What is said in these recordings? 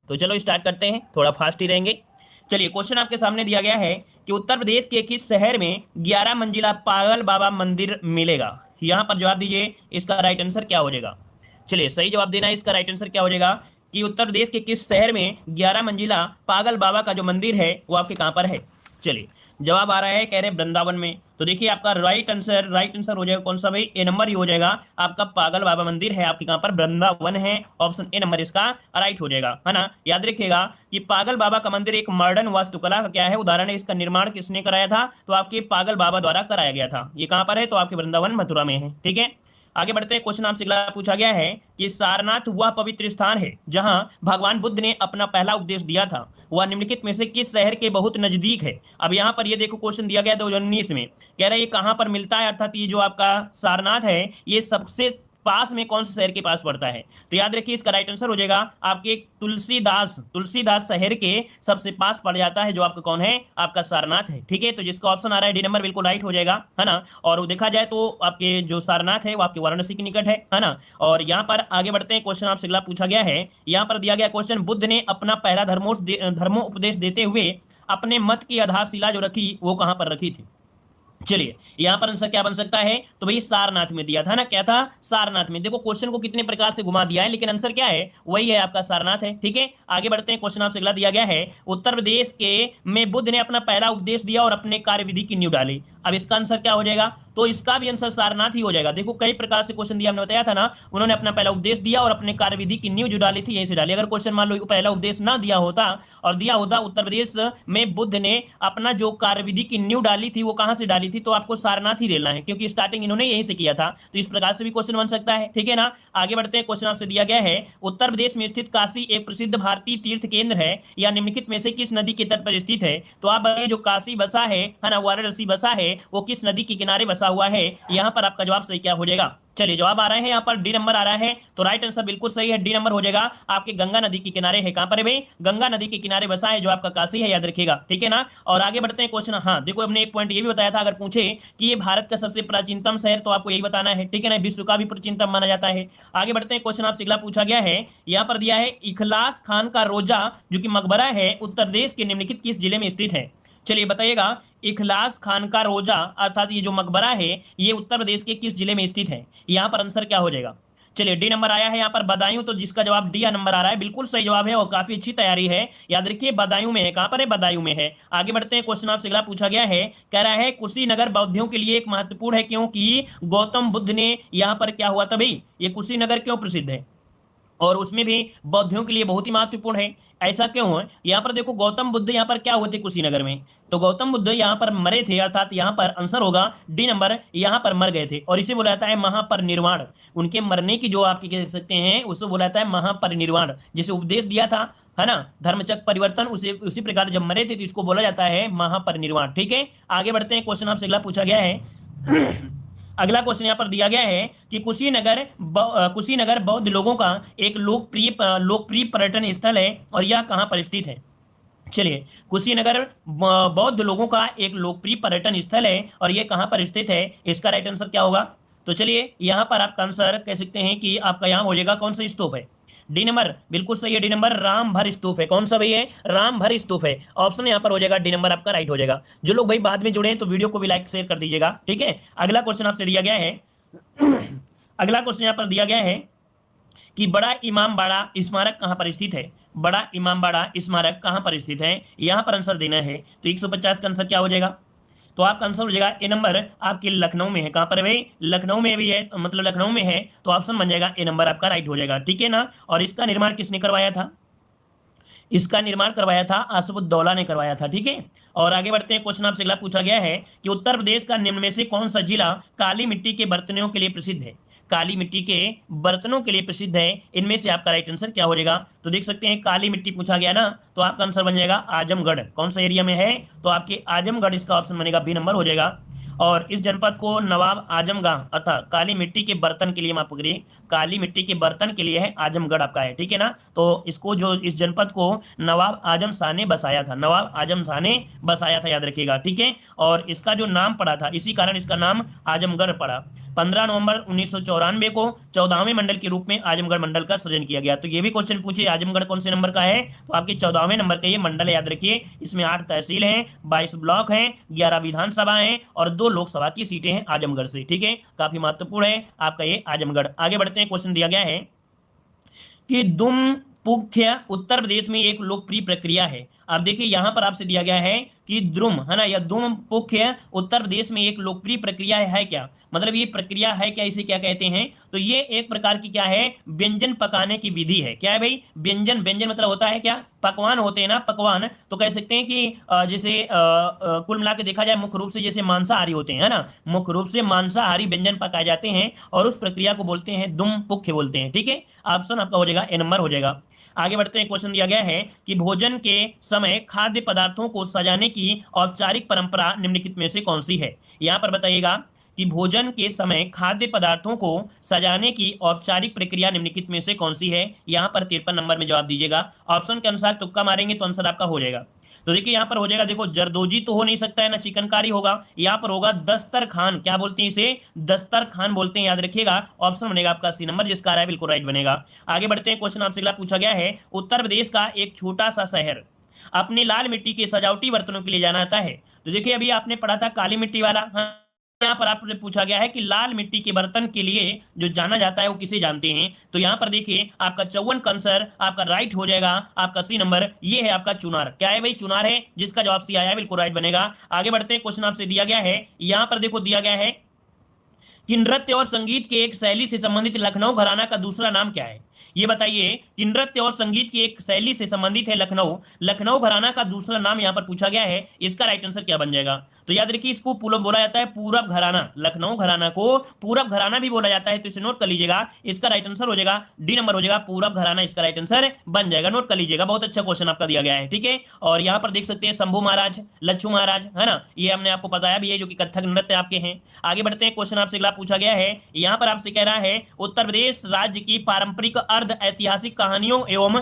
तो चलो स्टार्ट करते हैं, थोड़ा फास्ट ही रहेंगे। चलिए, क्वेश्चन आपके सामने दिया गया है कि उत्तर प्रदेश के किस शहर में 11 मंजिला पागल बाबा मंदिर मिलेगा। यहां पर जवाब दीजिए, इसका राइट आंसर क्या हो जाएगा। चलिए, सही जवाब देना है। इसका राइट आंसर क्या हो जाएगा कि उत्तर प्रदेश के किस शहर में 11 मंजिला पागल बाबा का जो मंदिर है वो आपके कहां पर है। चलिए, जवाब आ रहा है, कह रहे वृंदावन में। तो देखिए, आपका राइट आंसर हो जाएगा कौन सा भाई, ए नंबर ही हो जाएगा। आपका पागल बाबा मंदिर है आपके कहां पर, वृंदावन है। ऑप्शन ए नंबर इसका राइट हो जाएगा, है ना। याद रखिएगा कि पागल बाबा का मंदिर एक मॉडर्न वास्तुकला का क्या है, उदाहरण है। इसका निर्माण किसने कराया था, तो आपके पागल बाबा द्वारा कराया गया था। ये कहां पर है, तो आपके वृंदावन मथुरा में है। ठीक है, आगे बढ़ते हैं। क्वेश्चन आपसे अगला पूछा गया है कि सारनाथ वह पवित्र स्थान है जहां भगवान बुद्ध ने अपना पहला उपदेश दिया था, वह निम्नलिखित में से किस शहर के बहुत नजदीक है। अब यहां पर ये देखो, क्वेश्चन दिया गया 2019 में, कह रहा है ये कहां पर मिलता है, अर्थात ये जो आपका सारनाथ है ये सबसे पास में कौन से शहर के पास पड़ता है। तो याद रखिए, इसका राइट आंसर हो जाएगा आपके तुलसीदास शहर के सबसे पास पड़ जाता है, जो आपका कौन है, आपका सारनाथ है। ठीक है, तो जिसका ऑप्शन आ रहा है डी नंबर बिल्कुल राइट हो जाएगा, है ना। और देखा जाए तो आपके जो सारनाथ है वो आपके वाराणसी के निकट है ना। और यहाँ पर आगे बढ़ते हैं। क्वेश्चन आपसे अगला पूछा गया है, यहाँ पर दिया गया क्वेश्चन, बुद्ध ने अपना पहला धर्मोपदेश देते हुए अपने मत की आधारशिला जो रखी वो कहां पर रखी थी। चलिए, यहां पर आंसर क्या बन सकता है, तो भाई सारनाथ में दिया था ना, क्या था, सारनाथ में। देखो क्वेश्चन को कितने प्रकार से घुमा दिया है, लेकिन आंसर क्या है, वही है, आपका सारनाथ है। ठीक है, आगे बढ़ते हैं। क्वेश्चन आपसे अगला दिया गया है, उत्तर प्रदेश के में बुद्ध ने अपना पहला उपदेश दिया और अपने कार्यविधि की नींव डाली। अब इसका आंसर क्या हो जाएगा, तो इसका भी आंसर सारनाथ ही हो जाएगा। देखो कई प्रकार से क्वेश्चन दिया, हमने बताया था ना, उन्होंने अपना पहला उपदेश दिया और अपने कार्यविधि की नींव जो डाली थी यहीं से डाली। अगर क्वेश्चन मान लो पहला उपदेश ना दिया होता और दिया होता उत्तर प्रदेश में बुद्ध ने अपना जो कार्यविधि की नींव डाली थी वो कहां से डाली थी, तो आपको सारनाथ ही देना है, क्योंकि स्टार्टिंग इन्होंने यहीं से किया था। तो इस प्रकार से भी क्वेश्चन बन सकता है। ठीक है ना, आगे बढ़ते हैं। क्वेश्चन आपसे दिया गया है, उत्तर प्रदेश में स्थित काशी एक प्रसिद्ध भारतीय तीर्थ केंद्र है, या निम्नलिखित में से किस नदी के तट पर स्थित है। तो आप जो काशी बसा है ना, वाराणसी बसा है, वो किस नदी के किनारे बसा हुआ है। यहां पर आपका जवाब सही क्या हो जाएगा। चलिए, जवाब आ रहे हैं यहाँ पर डी नंबर आ रहा है, तो राइट आंसर बिल्कुल सही है, डी नंबर हो जाएगा। आपके गंगा नदी के किनारे है। कहां पर है भाई, गंगा नदी के किनारे बसा है, जो आपका काशी है, याद रखिएगा। ठीक है ना, और आगे बढ़ते हैं। क्वेश्चन, हाँ देखो, हमने एक पॉइंट ये भी बताया था, अगर पूछे कि ये भारत का सबसे प्राचीनतम शहर, तो आपको यही बताना है। ठीक है ना, विश्व का भी प्राचीनतम माना जाता है। आगे बढ़ते हैं। क्वेश्चन आपसे अगला पूछा गया है, यहाँ पर दिया है, इखलास खान का रोजा जो कि मकबरा है, उत्तर प्रदेश के निम्नलिखित किस जिले में स्थित है। चलिए बताइएगा, इखलास खान का रोजा अर्थात ये जो मकबरा है ये उत्तर प्रदेश के किस जिले में स्थित है। यहां पर आंसर क्या हो जाएगा। चलिए, डी नंबर आया है यहाँ पर बदायूं, तो जिसका जवाब डी नंबर आ रहा है, बिल्कुल सही जवाब है और काफी अच्छी तैयारी है। याद रखिए, बदायूं में है। कहां पर है, बदायूं में है। आगे बढ़ते हैं। क्वेश्चन आपसे अगला पूछा गया है, कह रहा है कुशीनगर बौद्धियों के लिए एक महत्वपूर्ण है, क्योंकि गौतम बुद्ध ने यहाँ पर क्या हुआ था भाई, ये कुशीनगर क्यों प्रसिद्ध है और उसमें भी बौद्धियों के लिए बहुत ही महत्वपूर्ण है। ऐसा क्यों है, यहाँ पर देखो, गौतम बुद्ध यहाँ पर क्या हुए थे कुशीनगर में, तो गौतम बुद्ध यहाँ पर मरे थे, अर्थात यहाँ पर आंसर होगा डी नंबर, यहाँ पर मर गए थे, और इसे बोला जाता है महापरिनिर्वाण। उनके मरने की जो आप कह सकते हैं उसको बोला जाता है महापरिनिर्वाण। जिसे उपदेश दिया था, है ना, धर्मचक्र परिवर्तन, उसी प्रकार जब मरे थे तो इसको बोला जाता है महापरिनिर्वाण। ठीक है, आगे बढ़ते हैं। क्वेश्चन आपसे अगला पूछा गया है अगला क्वेश्चन यहाँ पर दिया गया है कि कुशीनगर बौद्ध लोगों का एक लोकप्रिय पर्यटन स्थल है, और यह कहाँ पर स्थित है। चलिए, कुशीनगर बौद्ध लोगों का एक लोकप्रिय पर्यटन स्थल है, और यह कहाँ पर स्थित है। इसका राइट आंसर क्या होगा, तो चलिए यहाँ पर आपका आंसर कह सकते हैं कि आपका यहाँ हो जाएगा कौन सा स्तूप है। डी नंबर बिल्कुल सही है, डी नंबर राम भर स्तूप है। कौन सा भाई है, राम भर स्तूप है। ऑप्शन यहाँ पर हो जाएगा डी नंबर आपका राइट हो जाएगा। जो लोग भाई बाद में जुड़े हैं तो वीडियो को भी लाइक शेयर कर दीजिएगा। ठीक है, अगला क्वेश्चन आपसे दिया गया है अगला क्वेश्चन यहाँ पर दिया गया है कि बड़ा इमामबाड़ा स्मारक कहाँ पर स्थित है। बड़ा इमामबाड़ा स्मारक कहाँ पर स्थित है, यहाँ पर आंसर देना है। तो 150 का आंसर क्या हो जाएगा, तो आपका आंसर हो जाएगा ए नंबर, आपके लखनऊ में है। कहां पर है भाई, लखनऊ में भी है, तो मतलब लखनऊ में है, तो ऑप्शन बन जाएगा ए नंबर आपका राइट हो जाएगा। ठीक है ना, और इसका निर्माण किसने करवाया था, इसका निर्माण करवाया था आसफुद्दौला ने करवाया था। ठीक है, और आगे बढ़ते हैं। क्वेश्चन आपसे अगला पूछा गया है कि उत्तर प्रदेश का निम्न में से कौन सा जिला काली मिट्टी के बर्तनों के लिए प्रसिद्ध है। काली मिट्टी के बर्तनों के लिए प्रसिद्ध है, इनमें से आपका राइट आंसर क्या हो जाएगा। तो देख सकते हैं, काली मिट्टी पूछा गया ना, तो आपका आंसर बन जाएगा आजमगढ़। कौन सा एरिया में है, तो आपके आजमगढ़, इसका ऑप्शन बनेगा बी नंबर हो जाएगा। और इस जनपद को नवाब आजमगढ़ अर्थात काली मिट्टी के बर्तन के लिए, माफ करिए, काली मिट्टी के बर्तन के लिए है आजमगढ़ आपका है। ठीक है ना, तो इसको जो इस जनपद को नवाब आजम शाह ने बसाया था, नवाब आजम शाह ने बसाया था, याद रखिएगा। ठीक है, और इसका जो नाम पड़ा था इसी कारण इसका नाम आजमगढ़ पड़ा। 15 नवंबर 1994 को 14वें मंडल के रूप में आजमगढ़ मंडल का सृजन किया गया। तो ये भी क्वेश्चन पूछे आजमगढ़ कौन से नंबर का है, तो आपके 14वें नंबर का ये मंडल है, याद रखिए। इसमें 8 तहसील हैं, 22 ब्लॉक हैं, 11 विधानसभा हैं और 2 लोकसभा की सीटें हैं आजमगढ़ से। ठीक है, काफी महत्वपूर्ण है आपका ये आजमगढ़। आगे बढ़ते हैं, क्वेश्चन दिया गया है कि दुम पुख्य उत्तर प्रदेश में एक लोकप्रिय प्रक्रिया है। अब देखिए यहां पर आपसे दिया गया है कि द्रुम है ना, या दुम पुख्य उत्तर प्रदेश में एक लोकप्रिय प्रक्रिया है क्या, मतलब ये प्रक्रिया है क्या, इसे क्या कहते हैं, तो ये एक प्रकार की क्या है, व्यंजन पकाने की विधि है। क्या है भाई, व्यंजन। व्यंजन मतलब होता है क्या, पकवान होते हैं ना, पकवान। तो कह सकते हैं कि जैसे कुल मिला के देखा जाए मुख्य रूप से जैसे मांसाहारी होते हैं, है ना, मुख्य रूप से मांसाहारी व्यंजन पकाए जाते हैं और उस प्रक्रिया को बोलते हैं दुम पुख्य बोलते हैं। ठीक है, ऑप्शन आपका हो जाएगा ए नंबर हो जाएगा। आगे बढ़ते हैं, क्वेश्चन दिया गया है कि भोजन के समय खाद्य पदार्थों को सजाने की औपचारिक परंपरा निम्नलिखित में से कौन सी है। यहां पर बताइएगा कि भोजन के समय खाद्य पदार्थों को सजाने की औपचारिक प्रक्रिया निम्नलिखित में से कौन सी है। यहां पर 53 नंबर में जवाब दीजिएगा। ऑप्शन के अनुसार तुक्का मारेंगे तो आंसर आपका हो जाएगा। तो देखिए यहां पर हो जाएगा, देखो जरदोजी तो हो नहीं सकता है ना, चिकनकारी होगा, यहां पर होगा दस्तरखान। क्या बोलते हैं इसे, दस्तरखान बोलते हैं, याद रखिएगा। ऑप्शन बनेगा आपका सी नंबर, जिसका राय बिल्कुल राइट बनेगा। आगे बढ़ते हैं, क्वेश्चन आपसे अगला पूछा गया है, उत्तर प्रदेश का एक छोटा सा शहर अपनी लाल मिट्टी के सजावटी बर्तनों के लिए जाना जाता है। तो देखिए अभी आपने पढ़ा था काली मिट्टी वाला, हाँ, यहाँ पर आपसे पूछा गया है कि लाल मिट्टी के बर्तन के लिए जो जाना जाता है वो किसे जानते हैं। तो यहाँ पर देखिए आपका 54 का आंसर आपका राइट हो जाएगा, आपका सी नंबर। ये है आपका चुनार। क्या है भाई, चुनार है, जिसका जवाब सी आया है, बिल्कुल राइट बनेगा। आगे बढ़ते हैं, क्वेश्चन आपसे दिया गया है, यहाँ पर देखो दिया गया है कि नृत्य और संगीत के एक शैली से संबंधित लखनऊ घराना का दूसरा नाम क्या है। ये बताइए कि नृत्य और संगीत की एक शैली से संबंधित है लखनऊ, लखनऊ घराना का दूसरा नाम यहां पर पूछा गया है। इसका राइट आंसर क्या बन जाएगा, तो याद रखिए इसको बोला जाता है पूरब घराना। लखनऊ घराना को पूरब घराना भी बोला जाता है, तो इसे नोट कर लीजिएगा। इसका राइट आंसर हो जाएगा डी नंबर हो जाएगा, पूरब घराना इसका राइट आंसर बन जाएगा। नोट कर लीजिएगा, बहुत अच्छा क्वेश्चन आपका दिया गया है। ठीक है, और यहाँ पर देख सकते हैं शंभू महाराज, लच्छू महाराज, है ना, ये हमने आपको बताया भी है, जो कि कथक नृत्य आपके हैं। आगे बढ़ते हैं, क्वेश्चन आपसे अगला पूछा गया है, यहाँ पर आपसे कह रहा है उत्तर प्रदेश राज्य की पारंपरिक अर्ध ऐतिहासिक कहानियों एवं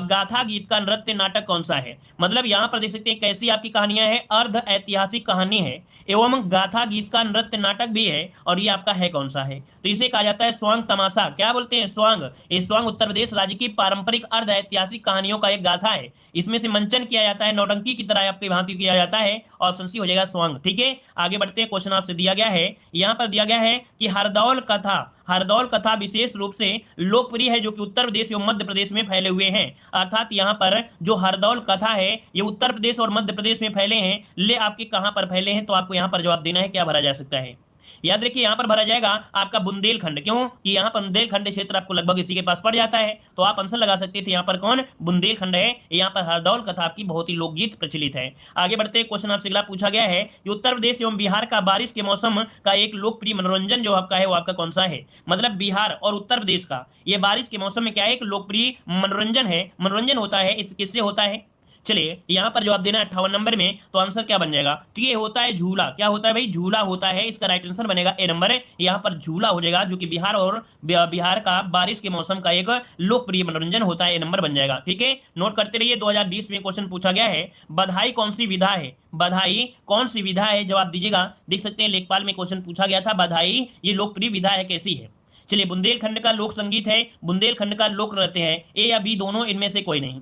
गाथा गीत का नृत्य नाटक कौन सा है। मतलब यहाँ पर देख सकते हैं कैसी आपकी कहानियां हैं, अर्ध ऐतिहासिक कहानी है एवं गाथा गीत का नृत्य नाटक भी है, और ये आपका है कौन सा है, तो इसे कहा जाता है स्वांग तमाशा। क्या बोलते हैं, स्वांग। ये स्वांग उत्तर प्रदेश राज्य की पारंपरिक अर्ध ऐतिहासिक कहानियों का एक गाथा है। इसमें से मंचन किया जाता है, नौटंकी की तरह आपकी भांति किया जाता है। ऑप्शन सी हो जाएगा स्वांग। ठीक है, आगे बढ़ते हैं, क्वेश्चन आपसे दिया गया है, यहाँ पर दिया गया है कि हरदौल कथा विशेष रूप से लोकप्रिय है, जो कि उत्तर प्रदेश एवं मध्य प्रदेश में फैले हुए हैं। अर्थात यहाँ पर जो हरदौल कथा है ये उत्तर प्रदेश और मध्य प्रदेश में फैले हैं। ले आपके कहां पर फैले हैं, तो आपको यहाँ पर जवाब देना है, क्या भरा जा सकता है। याद रखिए यहाँ पर भरा जाएगा आपका बुंदेलखंड। क्यों कि यहाँ पर बुंदेलखंड क्षेत्र आपको लगभग इसी के पास पड़ जाता है, तो आप आंसर लगा सकते थे यहाँ पर कौन, बुंदेलखंड है। यहाँ पर हरदौल कथा आपकी बहुत ही लोकगीत प्रचलित है। आगे बढ़ते हैं, क्वेश्चन आपसे अगला पूछा गया है कि उत्तर प्रदेश एवं बिहार का बारिश के मौसम का एक लोकप्रिय मनोरंजन जो आपका है वो आपका कौन सा है। मतलब बिहार और उत्तर प्रदेश का ये बारिश के मौसम में क्या है, एक लोकप्रिय मनोरंजन है। मनोरंजन होता है, इस किससे होता है, चलिए यहां पर जवाब देना है 58 नंबर में, तो आंसर क्या बन जाएगा, तो ये होता है झूला। क्या होता है भाई, झूला होता है। इसका राइट आंसर बनेगा ए नंबर है, यहां पर झूला हो जाएगा, जो कि बिहार और बिहार का बारिश के मौसम का एक लोकप्रिय मनोरंजन होता है। ए नंबर बन जाएगा। ठीक है, नोट करते रहिए। 2020 में क्वेश्चन पूछा गया है, बधाई कौन सी विधा है, बधाई कौन सी विधा है, जवाब दीजिएगा। देख सकते हैं लेखपाल में क्वेश्चन पूछा गया था, बधाई ये लोकप्रिय विधा है, कैसी है। चलिए, बुंदेलखंड का लोक संगीत है, बुंदेलखंड का लोक नृत्य है, ए या बी दोनों, इनमें से कोई नहीं।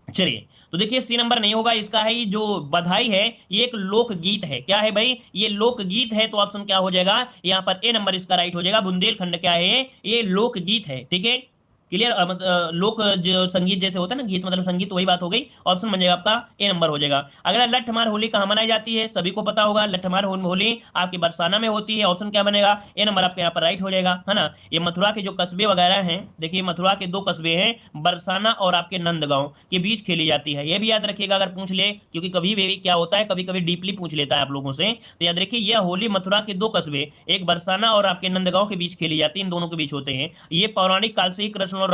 चलिए, तो देखिए सी नंबर नहीं होगा, इसका है ये जो बधाई है ये एक लोकगीत है। क्या है भाई, ये लोकगीत है, तो ऑप्शन क्या हो जाएगा यहाँ पर ए नंबर इसका राइट हो जाएगा। बुंदेलखंड क्या है, ये लोकगीत है। ठीक है, क्लियर। लोक जो संगीत जैसे होता है ना, गीत मतलब संगीत, वही बात हो गई। ऑप्शन बन जाएगा आपका ए नंबर हो जाएगा। अगला, लठमार होली कहाँ मनाई जाती है, सभी को पता होगा। लठमार होली आपके बरसाना में होती है। ऑप्शन क्या बनेगा, ए नंबर आपके यहाँ पर राइट हो जाएगा, है ना। ये मथुरा के जो कस्बे वगैरह हैं, देखिए मथुरा के 2 कस्बे हैं, बरसाना और आपके नंदगांव के बीच खेली जाती है। ये भी याद रखिएगा अगर पूछ ले, क्योंकि कभी भी क्या होता है, कभी कभी डीपली पूछ लेता है आप लोगों से, तो याद रखिए यह होली मथुरा के 2 कस्बे, एक बरसाना और आपके नंदगांव के बीच खेली जाती है। इन दोनों के बीच होते हैं। ये पौराणिक काल से ही कृष्ण और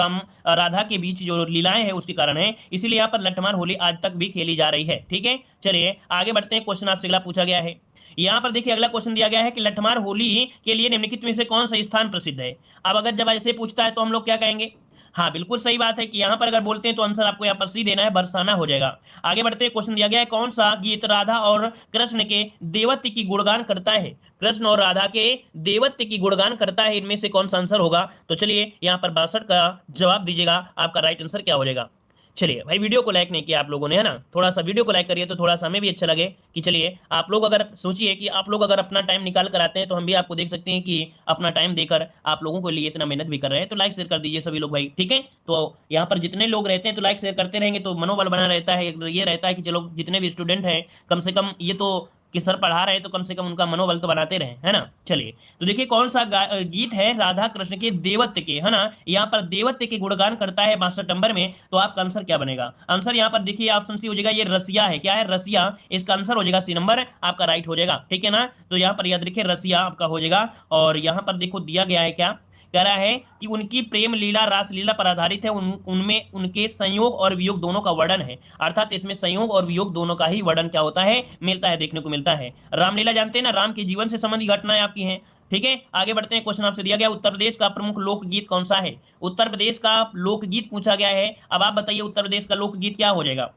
राधा के बीच जो लीलाएं हैं उसके कारण है, इसलिए यहाँ पर लठमार होली आज तक भी खेली जा रही है। ठीक है, चलिए आगे बढ़ते हैं। क्वेश्चन आपसे अगला पूछा गया है, यहाँ पर देखिए अगला क्वेश्चन दिया गया है कि लठमार होली के लिए निम्नलिखित में से कौन सा स्थान प्रसिद्ध है। अब अगर जब ऐसे पूछता है तो हम लोग क्या कहेंगे, हाँ बिल्कुल सही बात है कि यहाँ पर अगर बोलते हैं तो आंसर आपको यहाँ पर सी देना है, बरसाना हो जाएगा। आगे बढ़ते हैं, क्वेश्चन दिया गया है कौन सा गीत राधा और कृष्ण के देवत्व की गुणगान करता है? कृष्ण और राधा के देवत्व की गुणगान करता है, इनमें से कौन सा आंसर होगा? तो चलिए यहाँ पर 62 का जवाब दीजिएगा, आपका राइट आंसर क्या हो जाएगा। चलिए भाई, वीडियो को लाइक नहीं किया आप लोगों ने, है ना, थोड़ा सा वीडियो को लाइक करिए तो थोड़ा सा हमें भी अच्छा लगे कि चलिए आप लोग अगर सोचिए कि आप लोग अगर अपना टाइम निकाल कर आते हैं तो हम भी आपको देख सकते हैं कि अपना टाइम देकर आप लोगों के लिए इतना मेहनत भी कर रहे हैं। तो लाइक शेयर कर दीजिए सभी लोग भाई, ठीक है। तो यहाँ पर जितने लोग रहते हैं तो लाइक शेयर करते रहेंगे तो मनोबल बना रहता है, ये रहता है कि चलो जितने भी स्टूडेंट हैं कम से कम ये तो कि सर पढ़ा रहे हैं तो कम से कम उनका मनोबल तो बनाते रहे, है ना। चलिए तो देखिए कौन सा गीत है राधा कृष्ण के देवत्व के, है ना, यहाँ पर देवत्व के गुणगान करता है 62 नंबर में, तो आपका आंसर क्या बनेगा? आंसर यहाँ पर देखिए ऑप्शन सी हो जाएगा, ये रसिया है। क्या है? रसिया। इसका आंसर हो जाएगा सी नंबर, आपका राइट हो जाएगा, ठीक है ना। तो यहाँ पर याद रखिए रसिया आपका हो जाएगा। और यहाँ पर देखो दिया गया है क्या कह रहा है कि उनकी प्रेम लीला रास लीला पर आधारित है, उनमें उनके संयोग और वियोग दोनों का वर्णन है। अर्थात इसमें संयोग और वियोग दोनों का ही वर्णन क्या होता है, मिलता है, देखने को मिलता है। रामलीला जानते हैं ना, राम के जीवन से संबंधित घटनाएं आपकी हैं, ठीक है। आगे बढ़ते हैं, क्वेश्चन आपसे दिया गया उत्तर प्रदेश का प्रमुख लोकगीत कौन सा है? उत्तर प्रदेश का लोकगीत पूछा गया है। अब आप बताइए उत्तर प्रदेश का लोकगीत क्या हो जाएगा।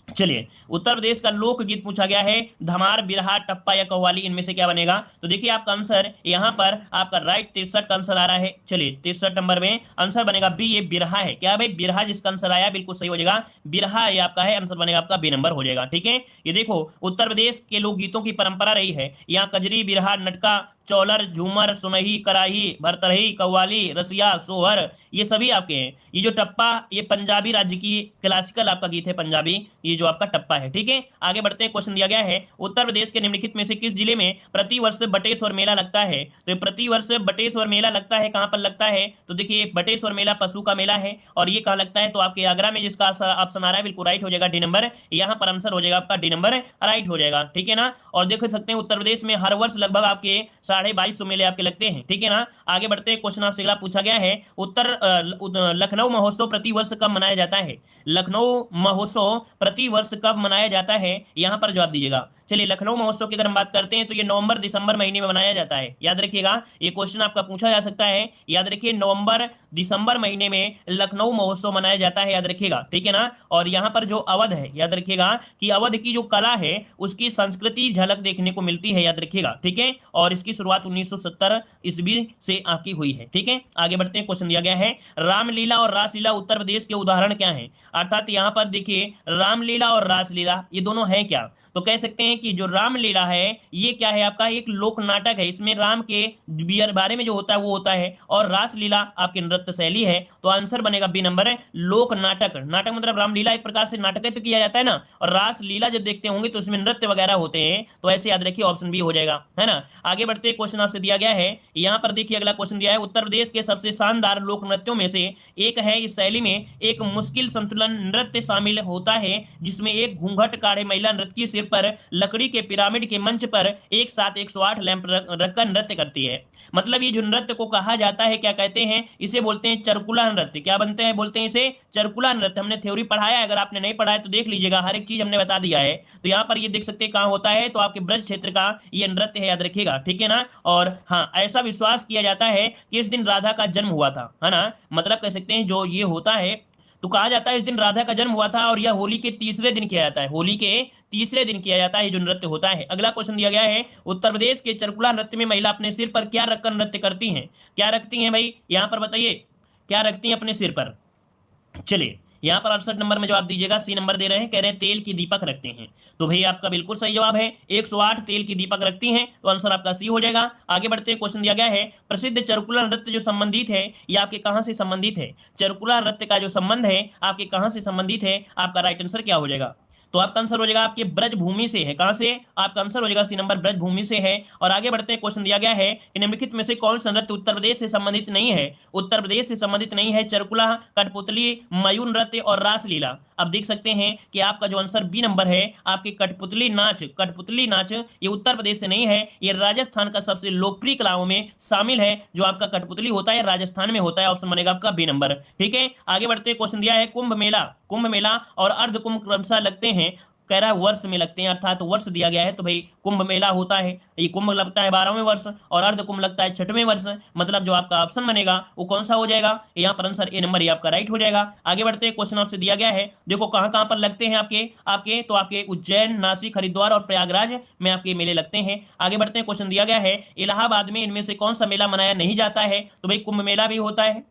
चलिए उत्तर प्रदेश का लोकगीत पूछा गया है, धमार, बिरहा, टप्पा या कव्वाली, इनमें से क्या बनेगा? तो देखिए आपका आंसर यहाँ पर आपका राइट 63 का आंसर आ रहा है। चलिए 63 नंबर में आंसर बनेगा बी, ये बिरहा है। क्या भाई? बिरहा जिसका आंसर आया बिल्कुल सही हो जाएगा, बिरहा ये आपका है, आंसर बनेगा आपका बी नंबर हो जाएगा, ठीक है। ये देखो उत्तर प्रदेश के लोकगीतों की परंपरा रही है, यहाँ कजरी, बिरहा, नटका, चौलर, झूमर, सुनही, कराही, भरतरही, कव्वाली, रसिया, सोहर, ये सभी आपके हैं। ये जो टप्पा ये पंजाबी राज्य की क्लासिकल आपका गीत है पंजाबी, ये जो आपका टप्पा है, ठीक है। आगे बढ़ते हैं, क्वेश्चन दिया गया है उत्तर प्रदेश के निम्नलिखित में से किस जिले में प्रतिवर्ष बटेश्वर मेला लगता है? तो प्रतिवर्ष बटेश्वर मेला लगता है, कहां पर लगता है? तो देखिए बटेश्वर मेला पशु का मेला है, और ये कहां लगता है? तो आपके आगरा में, जिसका ऑप्शन आ रहा है बिल्कुल राइट हो जाएगा डी नंबर, यहाँ पर आंसर हो जाएगा आपका डी नंबर राइट हो जाएगा, ठीक है ना। और देख सकते हैं उत्तर प्रदेश में हर वर्ष लगभग आपके 2250 मेले आपके लगते हैं, ठीक है ना। आगे बढ़ते हैं, क्वेश्चन आपसे अगला पूछा गया है लखनऊ महोत्सव प्रतिवर्ष कब मनाया जाता है? लखनऊ महोत्सव प्रतिवर्ष कब मनाया जाता है, यहां पर जवाब दीजिएगा। चलिए लखनऊ महोत्सव की अगर हम बात करते हैं तो ये नवंबर दिसंबर महीने में मनाया जाता है, याद रखिएगा, ये क्वेश्चन आपका पूछा जा सकता है। याद रखिए नवंबर दिसंबर महीने में लखनऊ महोत्सव मनाया जाता है, याद रखिएगा, ठीक है ना। और यहाँ पर जो अवध है, याद रखिएगा कि अवध की जो कला है उसकी संस्कृति झलक देखने को मिलती है, याद रखिएगा, ठीक है। और इसकी शुरुआत 1970 ईस्वी से आपकी हुई है, ठीक है। आगे बढ़ते हैं, क्वेश्चन दिया गया है रामलीला और रासलीला उत्तर प्रदेश के उदाहरण क्या है? अर्थात यहाँ पर देखिए रामलीला और रासलीला ये दोनों है क्या? तो कह सकते हैं कि जो रामलीला है ये क्या है आपका, एक लोक नाटक है, इसमें राम के बारे में जो होता है वो होता है, और रासलीला आपकी नृत्य शैली है। तो आंसर बनेगा बी नंबर है, लोक नाटक। नाटक मतलब रामलीला एक प्रकार से नाटक तो किया जाता है ना, और रासलीला जब देखते होंगे तो उसमें नृत्य वगैरह होते हैं, तो ऐसे याद रखिए ऑप्शन बी हो जाएगा, है ना। आगे बढ़ते क्वेश्चन आपसे दिया गया है, यहाँ पर देखिए अगला क्वेश्चन दिया है उत्तर प्रदेश के सबसे शानदार लोक नृत्यों में से एक है, इस शैली में एक मुश्किल संतुलन नृत्य शामिल होता है जिसमें एक घूंघट काढ़े महिला नृत्य की सिर पर लकड़ी के पिरामिड के मंच पर एक साथ 108 लैंप रखकर नृत्य करती है। मतलब ये जो नृत्य को कहा जाता है क्या कहते हैं, इसे बोलते हैं चरकुला नृत्य। क्या बनते हैं? बोलते हैं इसे चरकुला नृत्य। हमने थ्योरी पढ़ाया है, अगर आपने नहीं पढ़ा है तो देख लीजिएगा, हर एक चीज हमने बता दिया है। तो यहाँ पर ये देख सकते हैं कहाँ होता है, तो आपके ब्रज क्षेत्र का ये नृत्य है, याद रखिएगा, ठीक है ना। और हाँ, ऐसा विश्वास किया जाता है कि इस दिन राधा का जन्म हुआ था, है ना। मतलब कह सकते हैं जो ये होता है तो कहा जाता है इस दिन राधा का जन्म हुआ था, और यह होली के तीसरे दिन किया जाता है, होली के तीसरे दिन किया जाता है जो नृत्य होता है। अगला क्वेश्चन दिया गया है उत्तर प्रदेश के चरकुला नृत्य में महिला अपने सिर पर क्या रखकर नृत्य करती हैं? क्या रखती हैं भाई, यहाँ पर बताइए क्या रखती हैं अपने सिर पर? चलिए यहाँ पर 68 नंबर में जवाब दीजिएगा, सी नंबर दे रहे हैं, कह रहे हैं तेल की दीपक रखते हैं। तो भाई आपका बिल्कुल सही जवाब है, 108 तेल की दीपक रखती हैं, तो आंसर आपका सी हो जाएगा। आगे बढ़ते हैं, क्वेश्चन दिया गया है प्रसिद्ध चरकुला नृत्य जो संबंधित है ये आपके कहां से संबंधित है? चरकुला नृत्य का जो संबंध है आपके कहां से संबंधित है? आपका राइट आंसर क्या हो जाएगा? तो आपका आंसर हो जाएगा आपके ब्रज भूमि से है। कहां से? आपका आंसर हो जाएगा सी नंबर, ब्रज भूमि से है। और आगे बढ़ते हैं, क्वेश्चन दिया गया है कि निम्नलिखित में से कौन सा नृत्य उत्तर प्रदेश से संबंधित नहीं है? उत्तर प्रदेश से संबंधित नहीं है चरकुला, कठपुतली, मयूर नृत्य और रासलीला। अब देख सकते हैं कि आपका जो आंसर बी नंबर है, आपके कठपुतली नाच, कठपुतली नाच ये उत्तर प्रदेश से नहीं है, ये राजस्थान का सबसे लोकप्रिय कलाओं में शामिल है। जो आपका कठपुतली होता है राजस्थान में होता है, ऑप्शन बनेगा आपका बी नंबर, ठीक है। आगे बढ़ते हैं, क्वेश्चन दिया है कुंभ मेला और अर्ध कुंभ क्रमशः लगते हैं कह रहा है वर्ष में लगते हैं, अर्थात वर्ष दिया गया है, तो भाई कुंभ मेला होता है, ये कुंभ लगता है 12वें वर्ष और अर्ध कुंभ लगता है 6वें वर्ष। मतलब जो आपका ऑप्शन बनेगा वो कौन सा हो जाएगा, यहाँ पर आंसर ए नंबर ये आपका राइट हो जाएगा। आगे बढ़ते हैं, क्वेश्चन आपसे दिया गया है, देखो कहां कहां पर लगते हैं आपके आपके तो आपके उज्जैन, नासिक, हरिद्वार और प्रयागराज में आपके मेले लगते हैं। आगे बढ़ते हैं, क्वेश्चन दिया गया है, इलाहाबाद में इनमें से कौन सा मेला मनाया नहीं जाता है, तो भाई कुंभ मेला भी होता है,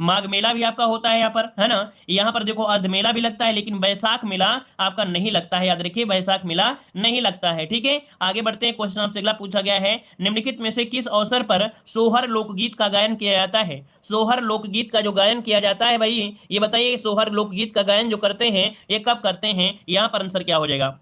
माघ मेला भी आपका होता है यहाँ पर, है ना। यहाँ पर देखो अर्ध मेला भी लगता है, लेकिन बैसाख मेला आपका नहीं लगता है, याद रखिए बैसाख मेला नहीं लगता है, ठीक है। आगे बढ़ते हैं, क्वेश्चन आपसे अगला पूछा गया है, निम्नलिखित में से किस अवसर पर सोहर लोकगीत का गायन किया जाता है। सोहर लोकगीत का जो गायन किया जाता है भाई, ये बताइए सोहर लोकगीत का गायन जो करते हैं ये कब करते हैं, यहाँ पर आंसर क्या हो जाएगा,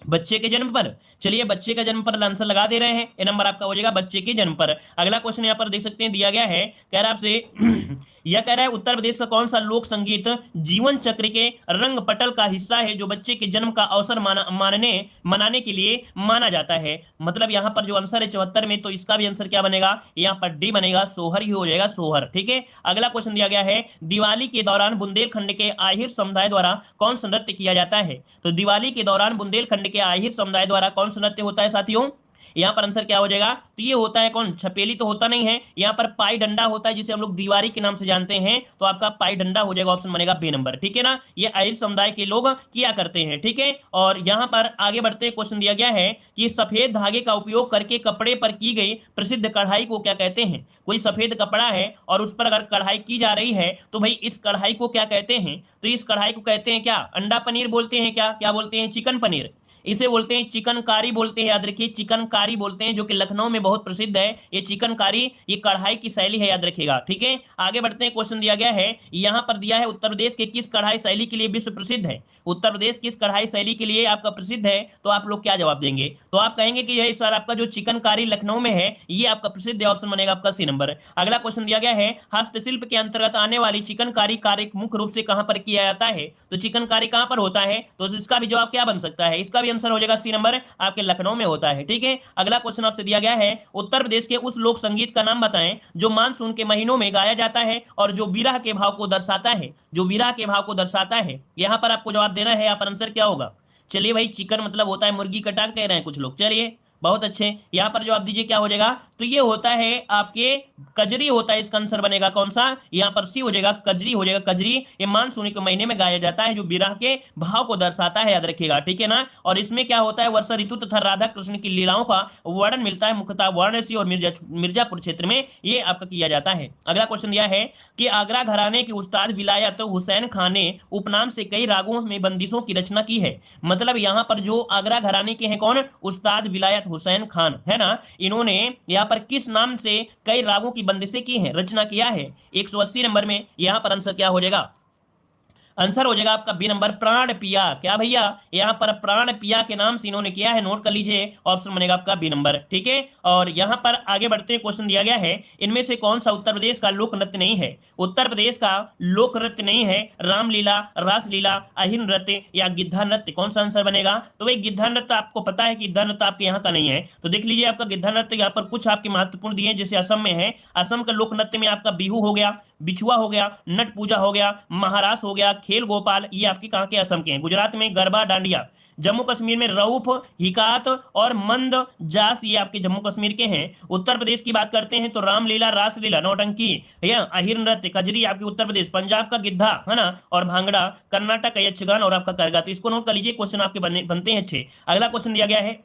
बच्चे के जन्म पर। चलिए बच्चे का जन्म पर आंसर लगा दे रहे हैं, ये नंबर आपका हो जाएगा बच्चे के जन्म पर। अगला क्वेश्चन यहाँ पर देख सकते हैं दिया गया है, कह रहा है आपसे यह कह रहा है उत्तर प्रदेश का कौन सा लोक संगीत जीवन चक्र के रंग पटल का हिस्सा है जो बच्चे के जन्म का अवसर मनाने के लिए माना जाता है। मतलब यहाँ पर जो आंसर है 74 में, तो इसका भी आंसर क्या बनेगा, यहाँ पर डी बनेगा, सोहर ही हो जाएगा, सोहर, ठीक है। अगला क्वेश्चन दिया गया है, दिवाली के दौरान बुंदेलखंड के आहिर समुदाय द्वारा कौन सा नृत्य किया जाता है। तो दिवाली के दौरान बुंदेलखंड के आहिर समुदाय द्वारा कौन सा नृत्य होता है साथियों, यहाँ पर आंसर क्या हो जाएगा, तो ये होता है कौन, छपेली तो होता नहीं है, यहाँ पर पाई डंडा होता है जिसे हम लोग दीवारी के नाम से जानते हैं, तो आपका पाई डंडा हो जाएगा, ऑप्शन बनेगा बी नंबर, ठीक है ना। ये आहिर समुदाय के लोग किया करते हैं, ठीक है। और यहाँ पर आगे बढ़ते क्वेश्चन दिया गया है कि सफेद धागे का उपयोग करके कपड़े पर की गई प्रसिद्ध कढ़ाई को क्या कहते हैं। कोई सफेद कपड़ा है और उस पर अगर कढ़ाई की जा रही है तो भाई इस कढ़ाई को क्या कहते हैं, तो इस कढ़ाई को कहते हैं क्या, अंडा पनीर बोलते हैं, क्या क्या बोलते हैं, चिकन पनीर, इसे बोलते हैं चिकनकारी बोलते हैं, याद रखिए चिकनकारी बोलते हैं, जो कि लखनऊ में बहुत प्रसिद्ध है ये चिकनकारी, ये कढ़ाई की शैली है, याद रखिएगा, ठीक है। आगे बढ़ते हैं, क्वेश्चन दिया गया है, यहां पर दिया है उत्तर प्रदेश के किस कढ़ाई शैली के लिए विश्व प्रसिद्ध है। उत्तर प्रदेश किस कढ़ाई शैली के लिए आपका प्रसिद्ध है, तो आप लोग क्या जवाब देंगे, तो आप कहेंगे कि यही सर आपका जो चिकनकारी लखनऊ में है ये आपका प्रसिद्ध है, ऑप्शन बनेगा आपका सी नंबर। अगला क्वेश्चन दिया गया है, हस्तशिल्प के अंतर्गत आने वाली चिकनकारी कार्य मुख्य रूप से कहां पर किया जाता है। तो चिकनकारी कहां पर होता है, तो इसका भी जवाब क्या बन सकता है, इसका भी आंसर हो जाएगा सी नंबर, आपके लखनऊ में होता है, ठीक है। अगला क्वेश्चन आपसे दिया गया है, उत्तर प्रदेश के उस लोक संगीत का नाम बताएं जो मानसून के महीनों में गाया जाता है और जो विरह के भाव को दर्शाता है, जो विरह के भाव को दर्शाता है। यहां पर आपको जवाब देना है, यहाँ पर आंसर क्या होगा, चलिए भाई चिकन मतलब होता है मुर्गी का टांग कह रहे हैं कुछ लोग, चलिए बहुत अच्छे, यहां पर जवाब दीजिए क्या हो जाएगा, तो ये होता है आपके कजरी होता है, इसका आंसर बनेगा कौन सा, यहाँ पर सी हो जाएगा, कजरी हो जाएगा, कजरी। ये मानसून के महीने में गाया जाता है जो विरह के भाव को दर्शाता है, याद रखिएगा, ठीक है ना। और इसमें क्या होता है, वर्षा ऋतु तथा राधा कृष्ण की लीलाओं का वर्णन मिलता है, मुख्यतः वाराणसी और मिर्जापुर क्षेत्र में ये आपका किया जाता है। अगला क्वेश्चन दिया है कि आगरा घराने के उस्ताद विलायत हुसैन खान ने उपनाम से कई रागों में बंदिशों की रचना की है। मतलब यहाँ पर जो आगरा घराने के हैं कौन, उस्ताद विलायत हुसैन खान, है ना, इन्होंने यहाँ पर किस नाम से कई रागों की बंदिशें की हैं, रचना किया है। 180 नंबर में यहाँ पर आंसर क्या हो जाएगा, आंसर हो जाएगा आपका बी नंबर, प्राण पिया। क्या भैया, यहाँ पर प्राण पिया के नाम से इन्होंने किया है, नोट कर लीजिए, ऑप्शन बनेगा आपका बी नंबर, ठीक है। और यहाँ पर आगे बढ़ते हैं, क्वेश्चन दिया गया है, इनमें से कौन सा उत्तर प्रदेश का लोक नृत्य नहीं है। उत्तर प्रदेश का लोक नृत्य नहीं है, रामलीला, रासलीला, अहिर नृत्य या गिद्धा नृत्य, कौन सा आंसर बनेगा। तो भाई गिद्धा नृत्य आपको पता है कि गिद्धा नृत्य आपके यहाँ का नहीं है, तो देख लीजिए आपका गिद्धा नृत्य यहाँ पर कुछ आपके महत्वपूर्ण दिए, जैसे असम में है, असम का लोक नृत्य में आपका बिहू हो गया, बिछुआ हो गया, नट पूजा हो गया, महारास हो गया, खेल गोपाल, ये आपके कहां के, असम के हैं। गुजरात में गरबा डांडिया, जम्मू कश्मीर में रऊफ, हिकात और मंद जास, ये आपके जम्मू कश्मीर के हैं। उत्तर प्रदेश की बात करते हैं तो रामलीला, रासलीला, नौटंकी या अहिर नृत्य, कजरी आपके उत्तर प्रदेश, पंजाब का गिद्धा, है ना, और भांगड़ा, कर्नाटक का यक्षगान और आपका करगा। तो इसको नोट कर लीजिए, क्वेश्चन आपके बनते हैं अच्छे। अगला क्वेश्चन दिया गया है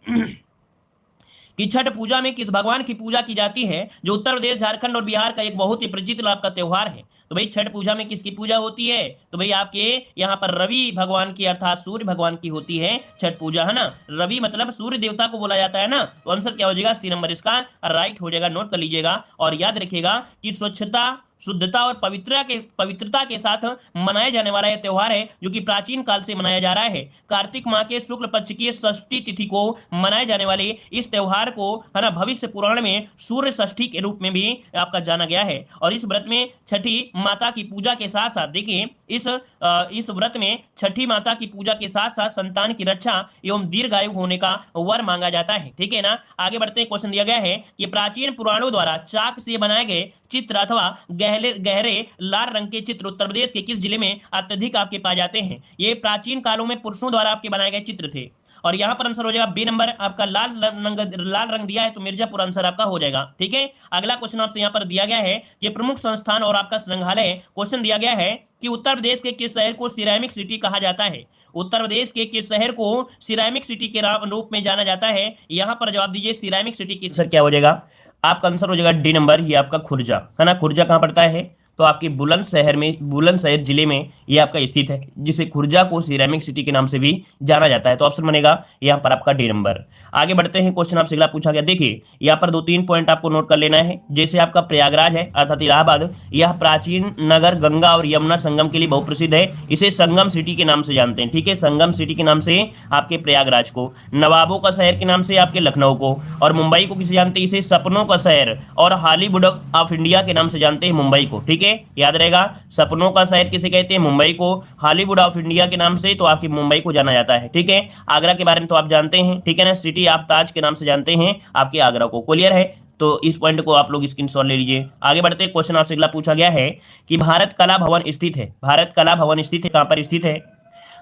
कि छठ पूजा में किस भगवान की पूजा की जाती है, जो उत्तर प्रदेश, झारखंड और बिहार का एक बहुत ही प्रचलित आपका त्योहार है। तो भाई छठ पूजा में किसकी पूजा होती है, तो भाई आपके यहाँ पर रवि भगवान की अर्थात सूर्य भगवान की होती है छठ पूजा, है ना। रवि मतलब सूर्य देवता को बोला जाता है ना, तो आंसर क्या हो जाएगा, सी नंबर इसका राइट हो जाएगा, नोट कर लीजिएगा। और याद रखिएगा कि स्वच्छता, शुद्धता और पवित्रता के साथ मनाया जाने वाला यह त्योहार है, जो कि प्राचीन काल से मनाया जा रहा है। कार्तिक माह के शुक्ल पक्ष की षष्ठी तिथि को मनाए जाने वाले इस त्योहार को, है ना, भविष्य पुराण में सूर्य षष्ठी के रूप में भी आपका जाना गया है। और इस व्रत में छठी माता की पूजा के साथ साथ, देखिए इस व्रत में छठी माता की पूजा के साथ साथ संतान की रक्षा एवं दीर्घायु होने का वर मांगा जाता है, ठीक है ना। आगे बढ़ते हैं, क्वेश्चन दिया गया है कि प्राचीन पुराणों द्वारा चाक से बनाए गए चित्र अथवा गहरे गहरे लाल रंग के चित्र उत्तर प्रदेश के किस जिले में अत्यधिक आपके पाए जाते हैं? ये प्राचीन कालों में पुरुषों द्वारा आपके बनाए गए चित्र थे। और यहां पर आंसर हो जाएगा बी नंबर। आपका लाल रंग दिया है तो मिर्जापुर आंसर आपका हो जाएगा। ठीक है, अगला क्वेश्चन आपसे यहां पर दिया गया है कि प्रमुख संस्थान और आपका संग्रहालय। क्वेश्चन दिया गया है कि उत्तर प्रदेश के किस शहर को सिरेमिक सिटी कहा जाता है? उत्तर प्रदेश के किस शहर को सिरेमिक सिटी के रूप में जाना जाता है? यहां पर जवाब दीजिए सिरेमिक सिटी की सर क्या हो जाएगा? आपका आंसर हो जाएगा डी नंबर, ये आपका खुर्जा है ना। खुर्जा कहां पड़ता है? तो आपके बुलंदशहर जिले में ये आपका स्थित है, जिसे खुर्जा को सिरेमिक सिटी के नाम से भी जाना जाता है। तो ऑप्शन बनेगा यहाँ पर आपका डी नंबर। आगे बढ़ते हैं, क्वेश्चन आपसे अगला पूछा गया। देखिए यहाँ पर 2-3 पॉइंट आपको नोट कर लेना है। जैसे आपका प्रयागराज है अर्थात इलाहाबाद, यह प्राचीन नगर गंगा और यमुना संगम के लिए बहुत प्रसिद्ध है। इसे संगम सिटी के नाम से जानते हैं। ठीक है, संगम सिटी के नाम से आपके प्रयागराज को, नवाबों का शहर के नाम से आपके लखनऊ को, और मुंबई को किसे जानते हैं? इसे सपनों का शहर और हॉलीवुड ऑफ इंडिया के नाम से जानते हैं मुंबई को। ठीक है, याद रहेगा, सपनों का शहर किसे कहते हैं? मुंबई को। हॉलीवुड ऑफ इंडिया के नाम से तो आपकी मुंबई को जाना जाता है। ठीक है, आगरा के बारे में तो आप जानते हैं। ठीक है ना, सिटी ऑफ ताज के नाम से जानते हैं आपके आगरा को। क्लियर है? तो इस पॉइंट को आप लोग स्क्रीनशॉट ले लीजिए। आगे बढ़ते हैं, क्वेश्चन आपसे अगला पूछा गया है कि भारत कला भवन स्थित है। भारत कला भवन स्थित है, कहां पर स्थित है?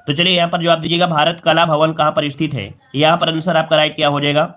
तो चलिए यहाँ पर जवाब दीजिएगा, भारत कला भवन कहां पर स्थित है? यहाँ पर आंसर आपका राइट क्या हो जाएगा?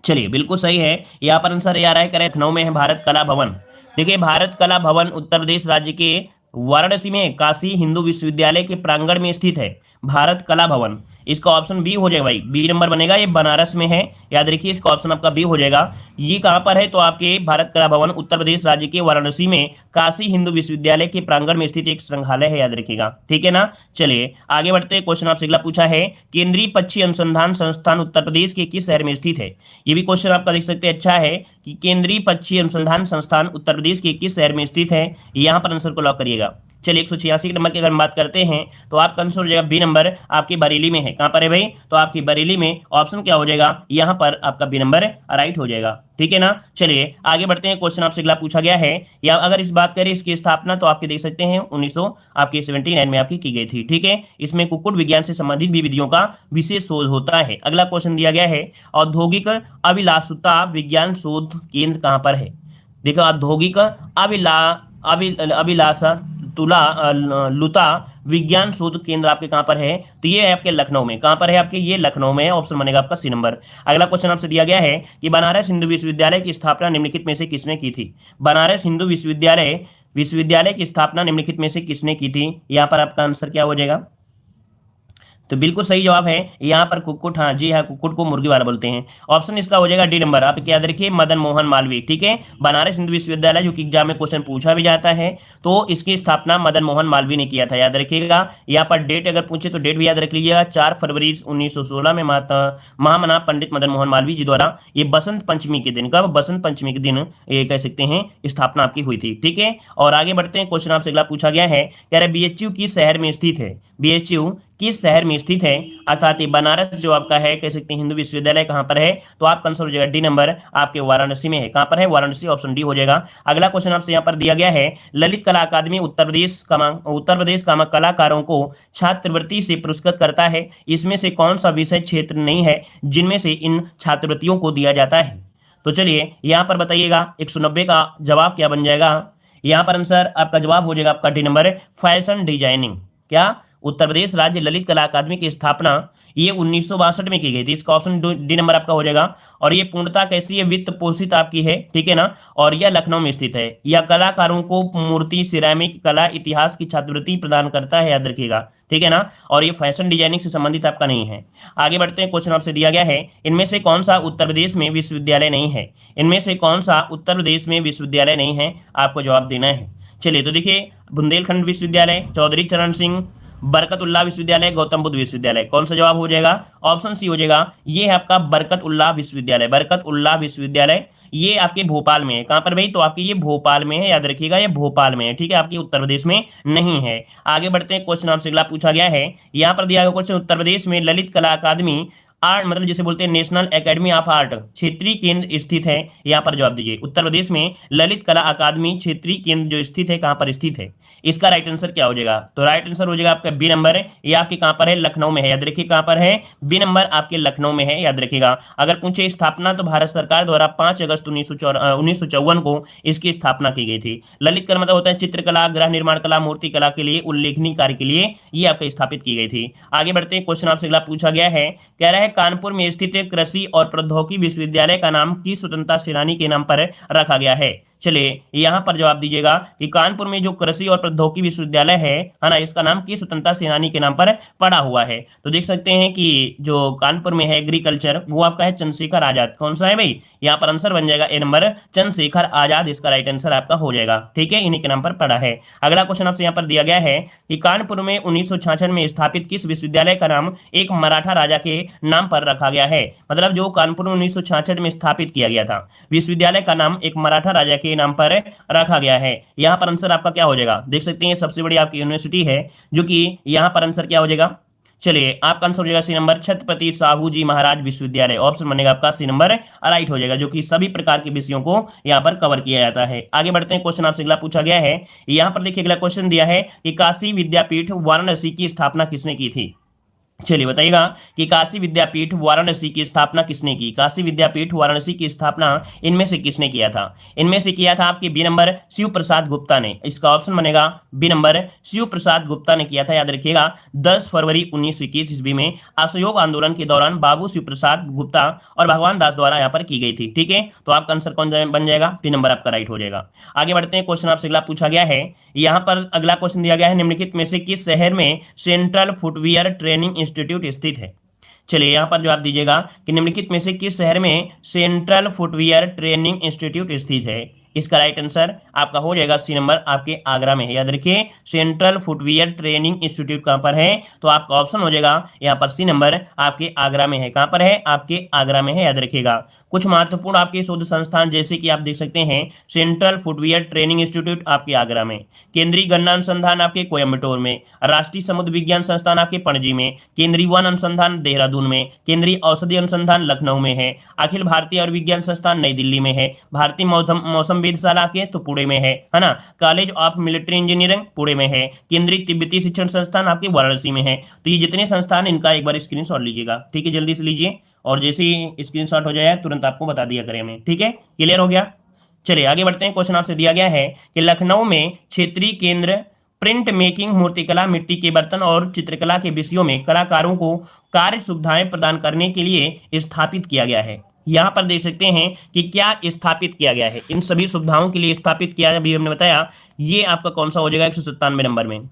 चलिए बिल्कुल सही है, यहाँ पर आंसर ये आ रहा है, लखनऊ में है भारत कला भवन। देखिए, भारत कला भवन उत्तर प्रदेश राज्य के वाराणसी में काशी हिंदू विश्वविद्यालय के प्रांगण में स्थित है। भारत कला भवन, इसका ऑप्शन बी हो जाएगा भाई, बी नंबर बनेगा। ये बनारस में है, याद रखिए, इसका ऑप्शन आपका बी हो जाएगा। ये कहां पर है? तो आपके भारत कला भवन उत्तर प्रदेश राज्य के वाराणसी में काशी हिंदू विश्वविद्यालय के प्रांगण में स्थित एक संग्रहालय है, याद रखिएगा। ठीक है ना, चलिए आगे बढ़ते हैं। क्वेश्चन आपसे अगला पूछा है, केंद्रीय पक्षी अनुसंधान संस्थान उत्तर प्रदेश के किस शहर में स्थित है? ये भी क्वेश्चन आपका देख सकते हैं, अच्छा है कि केंद्रीय पक्षी अनुसंधान संस्थान उत्तर प्रदेश के किस शहर में स्थित है? यहाँ पर आंसर को लॉक करिएगा। चलिए 186 नंबर की अगर हम बात करते हैं तो आपका आंसर हो जाएगा बी नंबर, आपकी बरेली में है। कहां पर है भाई? तो आपकी बरेली में। ऑप्शन क्या हो जाएगा? यहां पर आपका बी नंबर राइट हो जाएगा। ठीक है ना, चलिए आगे बढ़ते हैं। क्वेश्चन आपसे अगला पूछा गया है, या अगर इस बात करें इसकी स्थापना तो आपके देख सकते हैं 1979 में आपकी की गई थी। ठीक है, इसमें कुक्कुट विज्ञान से संबंधित विधियों का विशेष शोध होता है। अगला क्वेश्चन दिया गया है, औद्योगिक अभिलाषुता विज्ञान शोध केंद्र कहां पर है? देखो, औद्योगिक अभिलाषा लुता विज्ञान शोध केंद्र आपके कहां पर है? तो ये है आपके लखनऊ में। कहां पर है आपके? ये लखनऊ में है। ऑप्शन बनेगा आपका सी नंबर। अगला क्वेश्चन आपसे दिया गया है कि बनारस हिंदू विश्वविद्यालय की स्थापना निम्नलिखित में से किसने की थी? बनारस हिंदू विश्वविद्यालय की स्थापना निम्नलिखित में से किसने की थी? यहाँ पर आपका आंसर क्या हो जाएगा? तो बिल्कुल सही जवाब है यहाँ पर कुक्कुट। हाँ जी हाँ, कुक्कुट को मुर्गी वाला बोलते हैं। ऑप्शन इसका हो जाएगा डी नंबर। आप याद रखिए, मदन मोहन मालवीय। ठीक है, बनारस हिंदू विश्वविद्यालय जो कि एग्जाम में क्वेश्चन पूछा भी जाता है, तो इसकी स्थापना मदन मोहन मालवीय ने किया था, याद रखिएगा। यहाँ पर डेट अगर पूछे तो डेट भी याद रख लीजिएगा, 4 फरवरी 1916 में महामना पंडित मदन मोहन मालवीय जी द्वारा ये बसंत पंचमी के दिन, कब? बसंत पंचमी के दिन ये कह सकते हैं स्थापना आपकी हुई थी। ठीक है, और आगे बढ़ते हैं। क्वेश्चन आपसे अगला पूछा गया है, कह रहे बीएचयू किस शहर में स्थित है? बीएचयू किस शहर में स्थित है? अर्थात बनारस जो आपका है कह सकते हैं हिंदू विश्वविद्यालय कहां पर है? तो आपका आंसर हो जाएगा डी नंबर, आपके वाराणसी में है। कहां पर है? वाराणसी। ऑप्शन डी हो जाएगा। अगला क्वेश्चन आपसे यहां पर दिया गया है, ललित कला अकादमी उत्तर प्रदेश कलाकारों को छात्रवृत्ति से पुरस्कृत करता है। इसमें से कौन सा विषय क्षेत्र नहीं है जिनमें से इन छात्रवृत्तियों को दिया जाता है? तो चलिए यहाँ पर बताइएगा, 190 का जवाब क्या बन जाएगा? यहाँ पर आंसर आपका जवाब हो जाएगा आपका डी नंबर, फैशन डिजाइनिंग। क्या? उत्तर प्रदेश राज्य ललित कला अकादमी की स्थापना ये 1962 में की गई थी। इसका ऑप्शन डी नंबर आपका हो जाएगा। और ये पूर्णतः कैसी है? वित्त पोषित आपकी है। ठीक है ना, और यह लखनऊ में स्थित है। यह कलाकारों को मूर्ति, सिरेमिक कला, इतिहास की छात्रवृत्ति प्रदान करता है, याद रखिएगा। ठीक है ना, और ये फैशन डिजाइनिंग से संबंधित आपका नहीं है। आगे बढ़ते हैं। क्वेश्चन आपसे दिया गया है, इनमें से कौन सा उत्तर प्रदेश में विश्वविद्यालय नहीं है? इनमें से कौन सा उत्तर प्रदेश में विश्वविद्यालय नहीं है? आपको जवाब देना है। चलिए तो देखिए, बुंदेलखंड विश्वविद्यालय, चौधरी चरण सिंह, बरकतउल्लाह विश्वविद्यालय, गौतम बुद्ध विश्वविद्यालय। कौन सा जवाब हो जाएगा? ऑप्शन सी हो जाएगा। ये है आपका बरकतउल्लाह विश्वविद्यालय। बरकतउल्लाह विश्वविद्यालय ये आपके भोपाल में है। कहां पर भाई? तो आपके ये भोपाल में है, याद रखिएगा, ये भोपाल में है। ठीक है, आपके उत्तर प्रदेश में नहीं है। आगे बढ़ते हैं। क्वेश्चन आपसे अगला पूछा गया है, यहाँ पर दिया गया क्वेश्चन, उत्तर प्रदेश में ललित कला अकादमी आर्ट मतलब जिसे बोलते हैं नेशनल एकेडमी ऑफ आर्ट क्षेत्रीय केंद्र स्थित है? यहाँ पर जवाब दीजिए। उत्तर प्रदेश में ललित कला अकादमी क्षेत्रीय केंद्र जो स्थित है कहाँ पर स्थित है? इसका राइट आंसर क्या हो जाएगा? तो राइट आंसर हो जाएगा आपका बी नंबर है। ये आपके कहाँ पर है? लखनऊ में है। याद रखिए कहाँ पर है? बी नंबर आपके लखनऊ में है, याद रखिएगा। अगर पूछे स्थापना तो भारत सरकार द्वारा 5 अगस्त 1954 को इसकी स्थापना की गई थी। ललित कला मतलब होता है चित्रकला, गृह निर्माण कला, मूर्ति कला के लिए उल्लेखनीय कार्य के लिए ये आपका स्थापित की गई थी। आगे बढ़ते हैं, क्वेश्चन आपसे अगला पूछा गया है, कह रहा है कानपुर में स्थित कृषि और प्रौद्योगिकी विश्वविद्यालय का नाम किस स्वतंत्रता सेनानी के नाम पर रखा गया है? चलिए यहां पर जवाब दीजिएगा कि कानपुर में जो कृषि और प्रौद्योगिकी विश्वविद्यालय है ना, इसका नाम किस स्वतंत्रता सेनानी के नाम पर पड़ा हुआ है? तो देख सकते हैं कि जो कानपुर में है एग्रीकल्चर वो आपका है चंद्रशेखर आजाद। कौन सा है भाई? यहाँ पर आंसर बन जाएगा ए नंबर, चंद्रशेखर आजाद इसका राइट आंसर आपका हो जाएगा। ठीक है, इन्हीं के नाम पर पड़ा है। अगला क्वेश्चन आपसे यहाँ पर दिया गया है कि कानपुर में 1966 में स्थापित किस विश्वविद्यालय का नाम एक मराठा राजा के नाम पर रखा गया है? मतलब जो कानपुर में 1966 में स्थापित किया गया था विश्वविद्यालय का नाम एक मराठा राजा के नाम पर रखा गया है। यहाँ पर आंसर आपका क्या हो जाएगा? देख सकते हैं सबसे बड़ी आपकी यूनिवर्सिटी है जो कि यहाँ पर आंसर क्या हो जाएगा? चलिए आपका आंसर हो जाएगा सी नंबर, छत्रपति साहू जी महाराज विश्वविद्यालय। ऑप्शन बनेगा आपका सी नंबर राइट हो जाएगा, जो कि सभी प्रकार के विषयों को यहाँ पर कवर किया जाता है। आगे बढ़ते हैं, क्वेश्चन आपसे अगला पूछा गया है। यहाँ पर देखिए अगला क्वेश्चन दिया है कि काशी विद्यापीठ वाराणसी की स्थापना किसने की थी? चलिए बताइएगा कि काशी विद्यापीठ वाराणसी की स्थापना किसने की? काशी विद्यापीठ वाराणसी की स्थापना इनमें से किसने किया था? इनमें से किया था आपके बी नंबर शिव प्रसाद गुप्ता ने। इसका ऑप्शन बनेगा बी नंबर, शिव प्रसाद गुप्ता ने किया था। याद रखिएगा 10 फरवरी 1921 ईस्वी में असहयोग आंदोलन के दौरान बाबू शिव प्रसाद गुप्ता और भगवान दास द्वारा यहाँ पर की गई थी। ठीक है, तो आपका आंसर कौन बन जाएगा? बी नंबर आपका राइट हो जाएगा। आगे बढ़ते हैं, क्वेश्चन आपसे अगला पूछा गया है। यहाँ पर अगला क्वेश्चन दिया गया है, निम्नलिखित में से किस शहर में सेंट्रल फुटवियर ट्रेनिंग इंस्टीट्यूट स्थित है? चलिए यहां पर जवाब दीजिएगा कि निम्नलिखित में से किस शहर में सेंट्रल फुटवियर ट्रेनिंग इंस्टीट्यूट स्थित है? इसका राइट आंसर आपका हो जाएगा सी नंबर, आपके आगरा में है। याद रखिए सेंट्रल फुटवियर ट्रेनिंग इंस्टीट्यूट कहां पर है? तो आपका ऑप्शन हो जाएगा यहाँ पर सी नंबर, आपके आगरा में है। कहां पर है? आपके आगरा में है, याद रखिएगा। कुछ महत्वपूर्ण आपके शोध संस्थान जैसे कि आप देख सकते हैं सेंट्रल फुटवियर ट्रेनिंग इंस्टीट्यूट आपके आगरा में, केंद्रीय गन्ना अनुसंधान आपके कोयम्बटूर में, राष्ट्रीय समुद्र विज्ञान संस्थान आपके पणजी में, केंद्रीय वन अनुसंधान देहरादून में, केंद्रीय औषधि अनुसंधान लखनऊ में है, अखिल भारतीय और विज्ञान संस्थान नई दिल्ली में है, भारतीय मौसम वेधशाला के तो पुणे में है ना, college of military engineering Pune में है, केंद्रीय तिब्बती शिक्षण संस्थान आपके वाराणसी में है। तो ये जितने संस्थान इनका एक बार स्क्रीनशॉट लीजिएगा। ठीक है, जल्दी से लीजिए और जैसे ही स्क्रीनशॉट हो जाए तुरंत आपको बता दिया करें हमें। ठीक है, क्लियर हो गया? चलिए आगे बढ़ते हैं। क्वेश्चन आपसे दिया गया है कि लखनऊ में क्षेत्रीय केंद्र प्रिंट मेकिंग, मूर्तिकला, मिट्टी के बर्तन और चित्रकला के विषयों में कलाकारों को कार्य सुविधाएं प्रदान करने के लिए स्थापित किया गया है। यहां पर देख सकते हैं कि क्या स्थापित किया गया है। इन सभी सुविधाओं के लिए स्थापित किया, अभी हमने बताया, ये आपका कौन सा हो जाएगा? 197 नंबर में।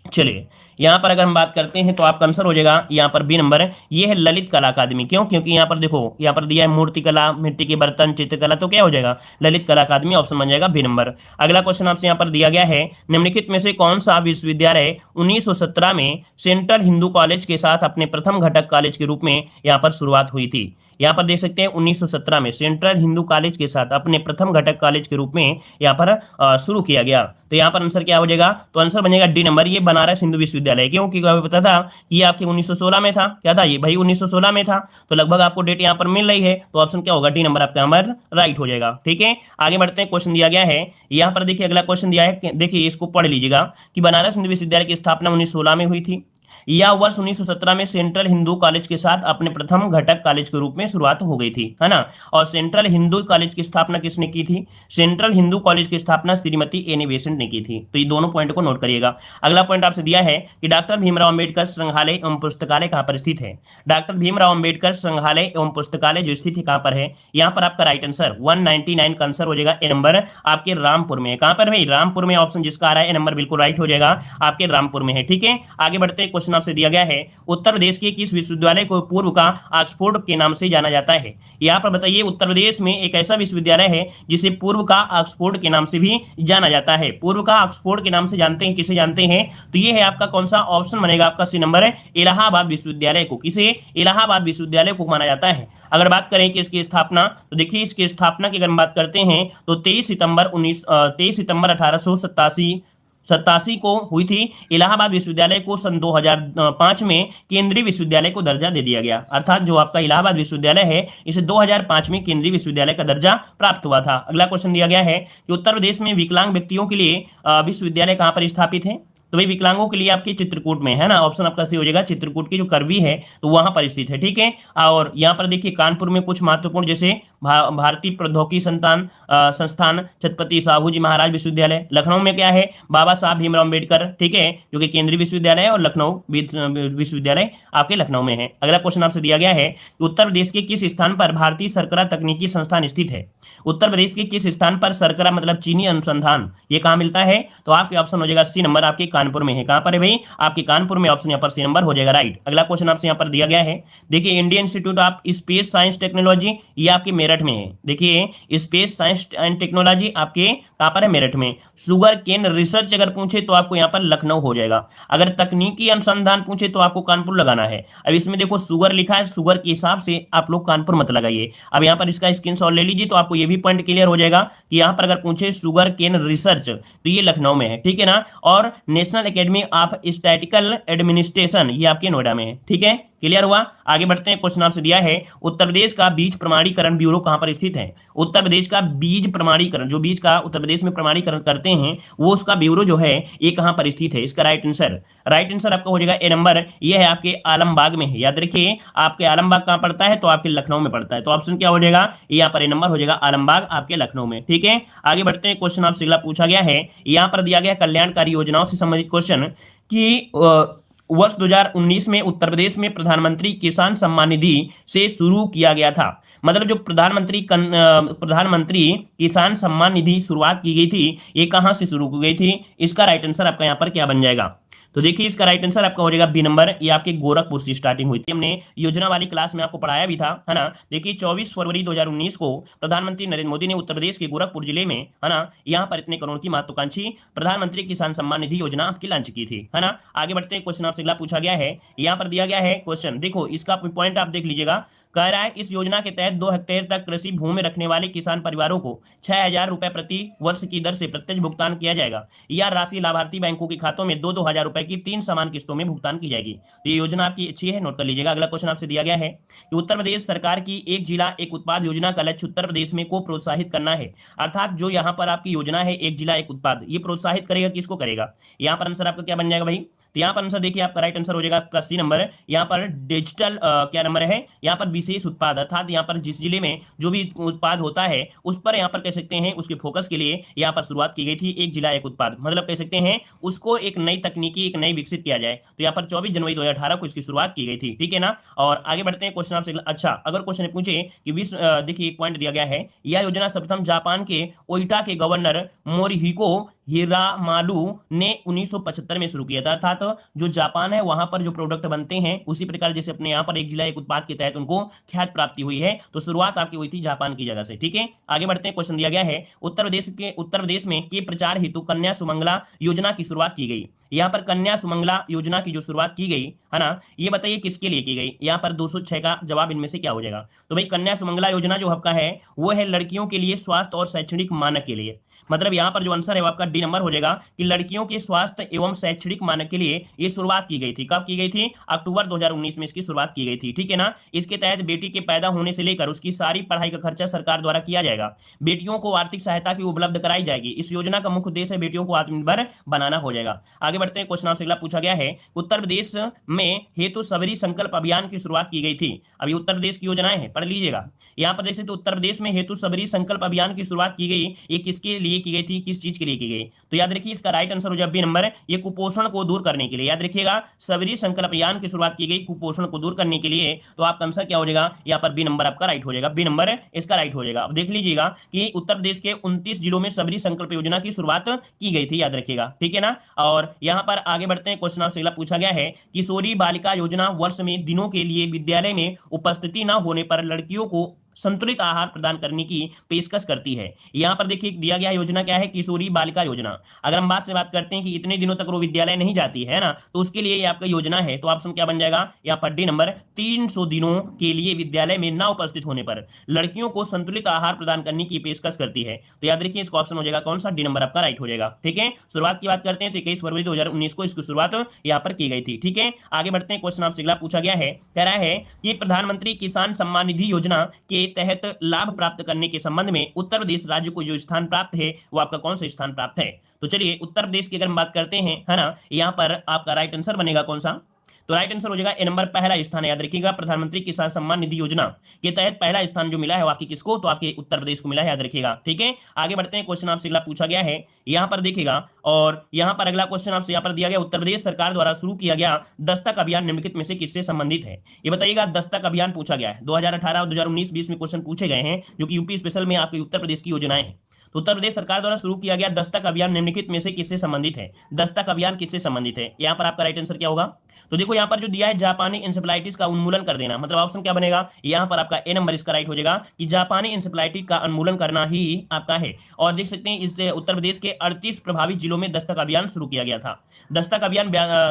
चलिए यहाँ पर अगर हम बात करते हैं तो आपका आंसर हो जाएगा यहाँ पर बी नंबर, ये है ललित कला अकादमी। क्यों? क्योंकि यहाँ पर देखो यहाँ पर दिया है मूर्तिकला, मिट्टी के बर्तन, चित्रकला, तो क्या हो जाएगा? ललित कला अकादमी। ऑप्शन बन जाएगा बी नंबर। अगला क्वेश्चन आपसे यहाँ पर दिया गया है, निम्नलिखित में से कौन सा विश्वविद्यालय 1917 में सेंट्रल हिंदू कॉलेज के साथ अपने प्रथम घटक कॉलेज के रूप में यहाँ पर शुरुआत हुई थी? यहाँ पर देख सकते हैं 1917 में सेंट्रल हिंदू कॉलेज के साथ अपने प्रथम घटक कॉलेज के रूप में यहाँ पर शुरू किया गया। तो यहाँ पर आंसर क्या हो जाएगा? तो आंसर बनेगा डी नंबर, ये बनारस हिंदू विश्वविद्यालय। क्यों? क्योंकि हमें पता था कि ये आपके 1916 में था। क्या था ये भाई? 1916 में था। तो लगभग आपको डेट यहाँ पर मिल रही है, तो ऑप्शन क्या होगा? डी नंबर आपका नंबर राइट हो जाएगा। ठीक है, आगे बढ़ते हैं। क्वेश्चन दिया गया है यहाँ पर, देखिए अगला क्वेश्चन दिया है, देखिए इसको पढ़ लीजिएगा कि बनारस हिंदू विश्वविद्यालय की स्थापना 1916 में हुई थी या वर्ष 1917 में सेंट्रल हिंदू कॉलेज के साथ अपने प्रथम घटक कॉलेज के रूप में शुरुआत हो गई थी, है ना। और सेंट्रल हिंदू कॉलेज की स्थापना किसने की थी? सेंट्रल हिंदू कॉलेज की स्थापना श्रीमती एनी बेसेंट ने की थी। तो ये दोनों पॉइंट को नोट करिएगा। अगला पॉइंट आपसे दिया है कि डॉक्टर भीमराव अंबेडकर संग्रहालय एवं पुस्तकालय कहां पर स्थित है? डॉक्टर भीमराव अंबेडकर संग्रहालय एवं पुस्तकालय जो स्थित है कहां पर है? यहाँ पर आपका राइट आंसर 199 का आंसर हो जाएगा ए नंबर, आपके रामपुर में। कहां पर भाई? रामपुर में। ऑप्शन जिसका आ रहा है ए नंबर बिल्कुल राइट हो जाएगा, आपके रामपुर में है। ठीक है, आगे बढ़ते हैं। क्वेश्चन आपसे दिया गया है, उत्तर प्रदेश के किस विश्वविद्यालय को पूर्व का ऑक्सफोर्ड के नाम से जाना जाता है? यहाँ पर बताइए, उत्तर प्रदेश में एक ऐसा विश्वविद्यालय है जिसे पूर्व का ऑक्सफोर्ड के नाम से भी जाना जाता है। पूर्व का ऑक्सफोर्ड के नाम से जानते हैं, किसे जानते हैं? तो ये है आपका कौन सा? ऑप्शन बनेगा आपका सी नंबर है, इलाहाबाद विश्वविद्यालय को। किसे? इलाहाबाद विश्वविद्यालय को माना जाता है। अगर बात करें कि इसकी स्थापना, तो देखिए इसकी स्थापना की अगर हम बात करते हैं तो 23 सितंबर 1887 87 को हुई थी। इलाहाबाद विश्वविद्यालय को सन 2005 में केंद्रीय विश्वविद्यालय को दर्जा दे दिया गया, अर्थात जो आपका इलाहाबाद विश्वविद्यालय है इसे 2005 में केंद्रीय विश्वविद्यालय का दर्जा प्राप्त हुआ था। अगला क्वेश्चन दिया गया है कि उत्तर प्रदेश में विकलांग व्यक्तियों के लिए विश्वविद्यालय कहां पर स्थापित है? तो भाई विकलांगों के लिए आपके चित्रकूट में है ना, ऑप्शन आपका सही हो जाएगा। चित्रकूट की जो करवी है तो वहां पर स्थित है, ठीक है। और यहाँ पर देखिए कानपुर में कुछ महत्वपूर्ण, जैसे भारतीय प्रौद्योगिकी संस्थान, छत्रपति साहू जी महाराज विश्वविद्यालय। लखनऊ में क्या है? बाबा साहब भीमराव अम्बेडकर, ठीक है, जो कि केंद्रीय विश्वविद्यालय है, और लखनऊ विश्वविद्यालय आपके लखनऊ में है। अगला क्वेश्चन आपसे दिया गया है कि उत्तर प्रदेश के किस स्थान पर भारतीय शर्करा तकनीकी संस्थान स्थित है? उत्तर प्रदेश के किस स्थान पर शर्करा मतलब चीनी अनुसंधान ये कहाँ मिलता है? तो आपके ऑप्शन हो जाएगा सी नंबर, आपके कानपुर में है। कहां पर है भाई? आपके कानपुर में। ऑप्शन यहाँ पर सी नंबर हो जाएगा राइट। अगला क्वेश्चन आपसे यहाँ पर दिया गया है, देखिए Indian institute of space science technology ये आपके मेरठ में है। देखिए स्पेस साइंस एंड टेक्नोलॉजी आपके कहां पर है? मेरठ में। शुगर केन रिसर्च अगर पूछे तो आपको यहाँ पर लखनऊ हो जाएगा। अगर तकनीकी अनुसंधान पूछे तो आपको कानपुर लगाना है। अब इसमें देखो शुगर लिखा है, शुगर के हिसाब से आप लोग कानपुर मत लगाइए। अब यहाँ पर इसका स्क्रीनशॉट ले लीजिए तो आपको ये भी पॉइंट क्लियर हो जाएगा कि यहाँ पर अगर पूछे शुगर केन रिसर्च तो ये लखनऊ में है, ठीक है ना। और national academy of statistical administration ये आपके नोएडा में है, ठीक है। क्लियर हुआ? आगे बढ़ते हैं। क्वेश्चन आपसे दिया है उत्तर प्रदेश का बीज प्रमाणीकरण ब्यूरो कहां पर स्थित है? उत्तर प्रदेश का बीज प्रमाणीकरण, जो बीज का उत्तर प्रदेश में प्रमाणीकरण करते हैं वो उसका ब्यूरो जो है ये कहां पर स्थित है? इसका राइट आंसर आपका हो जाएगा ए नंबर, ये है आपके आलमबाग में है। याद रखिए आपके आलमबाग कहां पड़ता है? तो आपके लखनऊ में पड़ता है। तो ऑप्शन क्या हो जाएगा? यहाँ पर ए नंबर हो जाएगा आलमबाग आपके लखनऊ में, ठीक है। आगे बढ़ते हैं। क्वेश्चन आपसे अगला पूछा गया है, यहाँ पर दिया गया कल्याणकारी योजनाओं से संबंधित क्वेश्चन कि वर्ष 2019 में उत्तर प्रदेश में प्रधानमंत्री किसान सम्मान निधि से शुरू किया गया था। मतलब जो प्रधानमंत्री किसान सम्मान निधि शुरुआत की गई थी ये कहां से शुरू की गई थी? इसका राइट आंसर आपका यहाँ पर क्या बन जाएगा? तो देखिए इसका राइट आंसर आपका हो जाएगा बी नंबर, ये आपके गोरखपुर से स्टार्टिंग हुई थी। हमने योजना वाली क्लास में आपको पढ़ाया भी था, है ना। देखिए 24 फरवरी 2019 को प्रधानमंत्री नरेंद्र मोदी ने उत्तर प्रदेश के गोरखपुर जिले में, है ना, यहाँ पर इतने करोड़ की महत्वाकांक्षी प्रधानमंत्री किसान सम्मान निधि योजना आपकी लॉन्च की थी, है ना। आगे बढ़ते हैं। क्वेश्चन आपसे अगला पूछा गया है, यहाँ पर दिया गया है क्वेश्चन, देखो इसका पॉइंट आप देख लीजिएगा। कह रहा है इस योजना के तहत 2 हेक्टेयर तक कृषि भूमि रखने वाले किसान परिवारों को 6,000 रुपए प्रति वर्ष की दर से प्रत्यक्ष भुगतान किया जाएगा। यह राशि लाभार्थी बैंकों के खातों में 2-2 हजार रुपए की 3 समान किस्तों में भुगतान की जाएगी। तो ये योजना आपकी अच्छी है, नोट कर लीजिएगा। अगला क्वेश्चन आपसे दिया गया है कि उत्तर प्रदेश सरकार की एक जिला एक उत्पाद योजना का लक्ष्य उत्तर प्रदेश में को प्रोत्साहित करना है। अर्थात जो यहाँ पर आपकी योजना है एक जिला एक उत्पाद, ये प्रोत्साहित करेगा, किसको करेगा? यहाँ पर आंसर आपका क्या बन जाएगा भाई? तो यहाँ पर आंसर देखिए आपका राइट आंसर हो जाएगा आपका सी नंबर। यहाँ पर डिजिटल क्या नंबर है? यहाँ पर विशेष उत्पाद, अर्थात यहाँ पर जिस जिले में जो भी उत्पाद होता है उस पर यहाँ पर कह सकते हैं उसके फोकस के लिए यहाँ पर शुरुआत की गई थी। एक जिला एक उत्पाद मतलब कह सकते हैं उसको एक नई तकनीकी एक नई विकसित किया जाए। तो यहाँ पर 24 जनवरी 2018 को इसकी शुरुआत की गई थी, ठीक है ना। और आगे बढ़ते हैं। क्वेश्चन आपसे अच्छा, अगर क्वेश्चन पूछे कि विश्व, देखिए एक पॉइंट दिया गया है, यह योजना सर्वप्रथम जापान के ओइटा के गवर्नर मोरिहिको हिरामालू ने 1975 में शुरू किया था। अर्थात जो जापान है वहां पर जो प्रोडक्ट बनते हैं उसी प्रकार जैसे अपने यहाँ पर एक जिला एक उत्पाद के तहत उनको ख्याति प्राप्ति हुई है, तो शुरुआत आपकी हुई थी जापान की जगह से, ठीक है। आगे बढ़ते हैं। क्वेश्चन दिया गया है उत्तर प्रदेश में के प्रचार हेतु कन्या सुमंगला योजना की शुरुआत की गई। यहाँ पर कन्या सुमंगला योजना की जो शुरुआत की गई है ना, ये बताइए किसके लिए की गई? यहाँ पर 206 का जवाब इनमें से क्या हो जाएगा? तो भाई कन्या सुमंगला योजना जो आपका है वो है लड़कियों के लिए स्वास्थ्य और शैक्षणिक मानक के लिए। मतलब यहाँ पर जो आंसर है वो आपका डी नंबर हो जाएगा कि लड़कियों के स्वास्थ्य एवं शैक्षणिक मानक के लिए ये शुरुआत की गई थी। कब की गई थी? अक्टूबर 2019 में इसकी शुरुआत की गई थी, ठीक है ना। इसके तहत बेटी के पैदा होने से लेकर उसकी सारी पढ़ाई का खर्चा सरकार द्वारा किया जाएगा। बेटियों को आर्थिक सहायता की उपलब्ध कराई जाएगी। इस योजना का मुख्य उद्देश्य बेटियों को आत्मनिर्भर बनाना हो जाएगा। आगे बढ़ते हैं। क्वेश्चन आपसे अगला पूछा गया है उत्तर प्रदेश में हेतु सबरी संकल्प अभियान की शुरुआत की गई थी। अभी उत्तर प्रदेश की योजनाएं हैं, पढ़ लीजिएगा। यहाँ पर देखें तो उत्तर प्रदेश में हेतु सबरी संकल्प अभियान की शुरुआत की गई, ये किसके लिए की गई थी, किस चीज के लिए की गई? तो याद रखिए इसका राइट आंसर हो जाए बी नंबर, ये कुपोषण को दूर करने के लिए। याद रखिएगा सबरी संकल्प अभियान की शुरुआत की गई कुपोषण को दूर करने के लिए। तो आपका आंसर क्या हो जाएगा? यहाँ पर बी नंबर आपका राइट हो जाएगा, बी नंबर इसका राइट हो जाएगा। अब देख लीजिएगा कि उत्तर प्रदेश के 29 जिलों में सबरी संकल्प योजना की शुरुआत की गई थी, याद रखिएगा, ठीक है ना। और यहाँ पर आगे बढ़ते हैं। क्वेश्चन आपसे अगला पूछा गया है किशोरी बालिका योजना वर्ष में दिनों के लिए विद्यालय में उपस्थिति न होने पर लड़कियों को संतुलित आहार प्रदान करने की पेशकश करती है। यहाँ पर देखिए दिया गया योजना क्या है, किशोरी बालिका योजना। अगर हम बात करते हैं कि इतने दिनों तक वो विद्यालय नहीं जाती है ना, तो उसके लिए ये आपका योजना है। तो ऑप्शन क्या बन जाएगा यहाँ पर डी नंबर, 300 दिनों के लिए विद्यालय में ना उपस्थित होने पर लड़कियों को संतुलित आहार प्रदान करने की पेशकश करती है। तो याद रखिए इसका ऑप्शन हो जाएगा कौन सा, डी नंबर आपका राइट हो जाएगा। ठीक है, शुरुआत की बात करते हैं तो 21 फरवरी 2019 को इसकी शुरुआत यहाँ पर की गई थी। ठीक है, आगे बढ़ते हैं, क्वेश्चन आपसे अगला पूछा गया है, कह रहा है कि प्रधानमंत्री किसान सम्मान निधि योजना के तहत लाभ प्राप्त करने के संबंध में उत्तर प्रदेश राज्य को जो स्थान प्राप्त है वो आपका कौन सा स्थान प्राप्त है। तो चलिए उत्तर प्रदेश की अगर हम बात करते हैं, है ना, यहाँ पर आपका राइट आंसर बनेगा कौन सा, तो राइट आंसर हो जाएगा ए नंबर, पहला स्थान है। याद रखिएगा प्रधानमंत्री किसान सम्मान निधि योजना के तहत पहला स्थान जो मिला है वो आपकी किसको, तो आपके उत्तर प्रदेश को मिला है, याद रखिएगा। ठीक है, आगे बढ़ते हैं, क्वेश्चन आपसे अगला पूछा गया है, यहाँ पर देखिएगा, और यहाँ पर अगला क्वेश्चन आपसे यहाँ पर दिया गया, उत्तर प्रदेश सरकार द्वारा शुरू किया गया दस्तक अभियान निम्नलिखित में से किससे संबंधित है। ये बताइएगा, दस्तक अभियान पूछा गया है 2018 और 2019-20 में क्वेश्चन पूछे गए हैं, जो कि यूपी स्पेशल में आपके उत्तर प्रदेश की योजनाएं हैं। तो उत्तर प्रदेश सरकार द्वारा शुरू किया गया दस्तक अभियान निम्नलिखित में से किससे संबंधित है। दस्तक अभियान किससे संबंधित है, यहाँ पर आपका राइट आंसर क्या होगा। तो देखो यहाँ पर जो दिया है, जापानी इंसेफ्लाइटिस का उन्मूलन कर देना, मतलब ऑप्शन क्या बनेगा, यहाँ पर आपका ए नंबर इसका राइट हो जाएगा कि जापानी इंसेफ्लाइटिस का उन्मूलन करना ही आपका है। और देख सकते हैं इस उत्तर प्रदेश के 38 प्रभावित जिलों में दस्तक अभियान शुरू किया गया था। दस्तक अभियान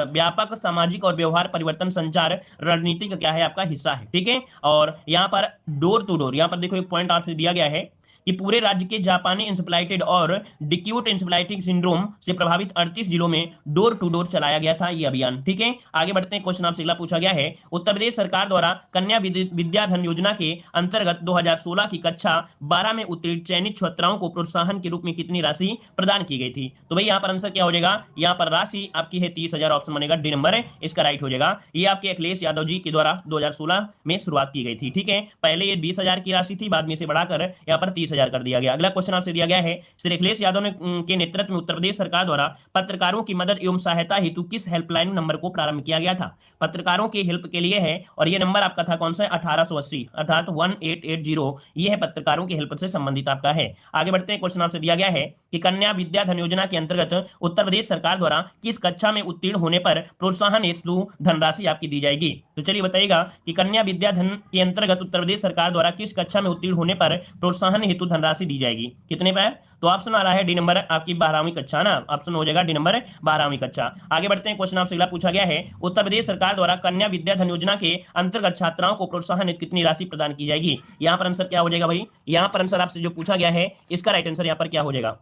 व्यापक सामाजिक और व्यवहार परिवर्तन संचार रणनीति का क्या है, आपका हिस्सा है। ठीक है, और यहाँ पर डोर टू डोर, यहाँ पर देखो एक पॉइंट आपसे दिया गया है कि पूरे राज्य के जापानी इंसेफ्लाइटिस और डिक्यूट इंसेफ्लाइटिस सिंड्रोम से प्रभावित 38 जिलों में डोर टू डोर चलाया गया था ये अभियान। ठीक है, आगे बढ़ते हैं, क्वेश्चन आपसे अगला पूछा गया है, उत्तर प्रदेश सरकार द्वारा कन्या विद्याधन योजना के अंतर्गत 2016 की कक्षा 12 में उत्तीर्ण चयनित छात्राओं को प्रोत्साहन के रूप में कितनी राशि प्रदान की गई थी। तो भाई यहाँ पर आंसर क्या हो जाएगा, यहाँ पर राशि आपकी है 30,000, ऑप्शन बनेगा डी नंबर, इसका राइट हो जाएगा। ये आपके अखिलेश यादव जी के द्वारा 2016 में शुरुआत की गई थी। ठीक है, पहले ये 20,000 की राशि थी, बाद में इसे बढ़ाकर यहाँ पर 30,000 कर दिया गया। अगला क्वेश्चन आपसे दिया गया है, श्री अखिलेश यादव ने के नेतृत्व में उत्तर प्रदेश सरकार द्वारा पत्रकारों की मदद एवं सहायता हेतु किस हेल्पलाइन नंबर को प्रारंभ किया गया था। पत्रकारों की हेल्प के लिए है, और ये नंबर आपका था कौन सा, 1880 अर्थात 1880, ये है पत्रकारों की हेल्प से संबंधित आपका है। आगे बढ़ते हैं, क्वेश्चन आपसे दिया गया है कि कन्या विद्याधन योजना के अंतर्गत उत्तर प्रदेश सरकार द्वारा किस कक्षा में उत्तीर्ण होने पर प्रोत्साहन हेतु धनराशि आपकी दी जाएगी। तो चलिए बताइएगा कि कन्या विद्याधन के अंतर्गत उत्तर प्रदेश सरकार द्वारा किस कक्षा में उत्तीर्ण होने पर प्रोत्साहन हेतु धनराशि दी जाएगी, कितने पर। तो ऑप्शन आ रहा है डी नंबर आपकी 12वीं कक्षा ना, ऑप्शन हो जाएगा डी नंबर 12वीं कक्षा। आगे बढ़ते हैं, क्वेश्चन आपसे अगला पूछा गया है, उत्तर प्रदेश सरकार द्वारा कन्या विद्याधन योजना के अंतर्गत छात्राओं को प्रोत्साहन हेतु कितनी राशि प्रदान की जाएगी। यहाँ पर आंसर क्या हो जाएगा भाई, यहाँ पर आंसर आपसे जो पूछा गया है इसका राइट आंसर यहाँ पर क्या हो जाएगा।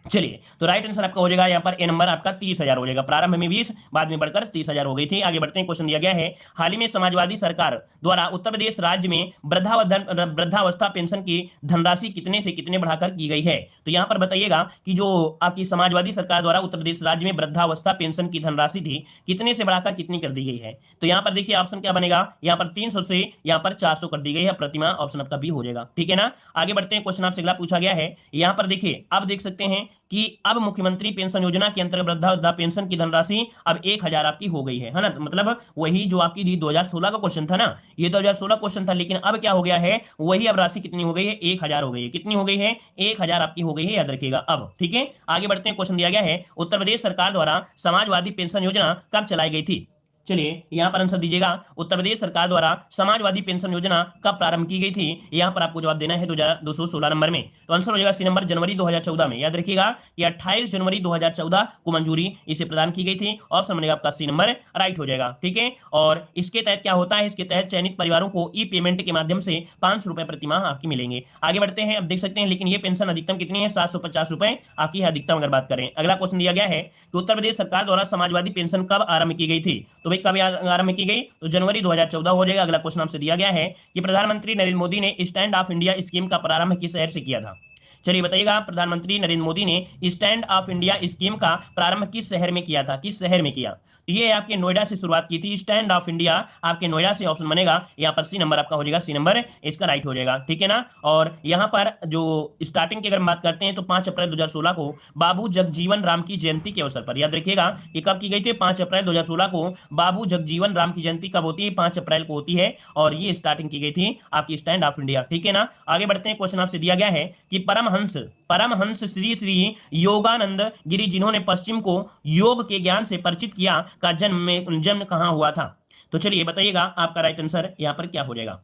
चलिए, तो राइट आंसर आपका हो जाएगा यहाँ पर ए नंबर आपका 30,000 हो जाएगा। प्रारंभ में 20, बाद में बढ़कर 30,000 हो गई थी। आगे बढ़ते हैं, क्वेश्चन दिया गया है, हाल ही में समाजवादी सरकार द्वारा उत्तर प्रदेश राज्य में वृद्धावस्था पेंशन की धनराशि कितने से कितने बढ़ाकर की गई है। तो यहाँ पर बताइएगा कि जो आपकी समाजवादी सरकार द्वारा उत्तर प्रदेश राज्य में वृद्धावस्था पेंशन की धनराशि थी कितने से बढ़ाकर कितनी कर दी गई है। तो यहाँ पर देखिए ऑप्शन क्या बनेगा, यहाँ पर 300 से यहाँ पर 400 कर दी गई है प्रतिमा, ऑप्शन आपका बी हो जाएगा। ठीक है ना, आगे बढ़ते हैं, क्वेश्चन आपसे अगला पूछा गया है, यहाँ पर देखिए अब देख सकते हैं कि अब मुख्यमंत्री पेंशन योजना के अंतर्गत वृद्धा पेंशन की धनराशि अब 1,000 आपकी हो गई है ना। मतलब वही जो आपकी 2016 का क्वेश्चन था ना, ये 2016 क्वेश्चन था, लेकिन अब क्या हो गया है, वही अब राशि कितनी हो गई है, 1,000 हो गई है। कितनी हो गई है, 1,000 आपकी हो गई है, याद रखिएगा अब। ठीक है, आगे बढ़ते हैं, क्वेश्चन दिया गया है, उत्तर प्रदेश सरकार द्वारा समाजवादी पेंशन योजना कब चलाई गई थी। चलिए यहाँ पर आंसर दीजिएगा, उत्तर प्रदेश सरकार द्वारा समाजवादी पेंशन योजना कब प्रारंभ की गई थी। यहाँ पर आपको जवाब देना है 216 नंबर में। तो आंसर हो जाएगा सी नंबर, जनवरी 2014 में। याद रखिएगा कि 28 जनवरी 2014 को मंजूरी इसे प्रदान की गई थी। ऑप्शन बनेगा आपका सी नंबर, राइट हो जाएगा। ठीक है, और इसके तहत क्या होता है, इसके तहत चयनित परिवारों को ई पेमेंट के माध्यम से 500 रुपए प्रति माह आपकी मिलेंगे। आगे बढ़ते हैं, अब देख सकते हैं, लेकिन ये पेंशन अधिकतम कितनी है, 750 रुपए आपकी अधिकतम अगर बात करें। अगला क्वेश्चन दिया गया है कि उत्तर प्रदेश सरकार द्वारा समाजवादी पेंशन कब आरंभ की गई थी। तो भाई कब आरंभ की गई, तो जनवरी 2014 हो जाएगा। अगला क्वेश्चन आपसे दिया गया है कि प्रधानमंत्री नरेंद्र मोदी ने स्टैंड ऑफ इंडिया स्कीम का प्रारंभ किस शहर से किया था। चलिए बताइएगा, प्रधानमंत्री नरेंद्र मोदी ने स्टैंड ऑफ इंडिया स्कीम का प्रारंभ किस शहर में किया था, किस शहर में किया। तो ये आपके नोएडा से शुरुआत की थी, स्टैंड ऑफ इंडिया आपके नोएडा से, ऑप्शन बनेगा यहाँ पर सी नंबर आपका हो जाएगा, सी नंबर इसका राइट हो जाएगा। ठीक है ना, और यहाँ पर जो स्टार्टिंग की अगर बात करते हैं तो 5 अप्रैल 2016 को बाबू जगजीवन राम की जयंती के अवसर पर, याद रखिएगा कि कब की गई थी, 5 अप्रैल 2016 को बाबू जगजीवन राम की जयंती कब होती है, 5 अप्रैल को होती है, और ये स्टार्टिंग की गई थी आपकी स्टैंड ऑफ इंडिया। ठीक है ना, आगे बढ़ते हैं, क्वेश्चन आपसे दिया गया है कि परमहंस श्री श्री योगानंद गिरी जिन्होंने पश्चिम को योग के ज्ञान से परिचित किया का जन्म कहां हुआ था। तो चलिए बताइएगा आपका राइट आंसर यहां पर क्या हो जाएगा।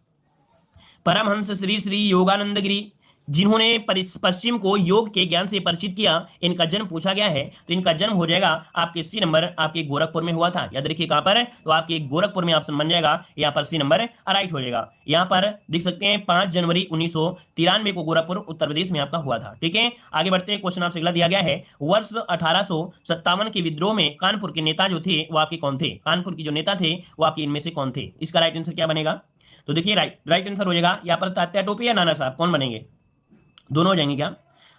परमहंस श्री श्री योगानंद गिरी, जिन्होंने पश्चिम को योग के ज्ञान से परिचित किया, इनका जन्म पूछा गया है। तो इनका जन्म हो जाएगा आपके सी नंबर आपके गोरखपुर में हुआ था। याद रखिए कहां पर, तो आपके गोरखपुर में ऑप्शन बन जाएगा, यहाँ पर सी नंबर राइट हो जाएगा। यहाँ पर देख सकते हैं 5 जनवरी 1993 को गोरखपुर उत्तर प्रदेश में आपका हुआ था। ठीक है, आगे बढ़ते हैं। क्वेश्चन आपसे अगला दिया गया है, वर्ष 1857 के विद्रोह में कानपुर के नेता जो थे वो आपके कौन थे? कानपुर के जो नेता थे वो आपके इनमें से कौन थे? इसका राइट आंसर क्या बनेगा? तो देखिए राइट आंसर हो जाएगा यहाँ पर तात्या टोपे या नाना साहब, कौन बनेंगे? दोनों हो जाएंगे क्या?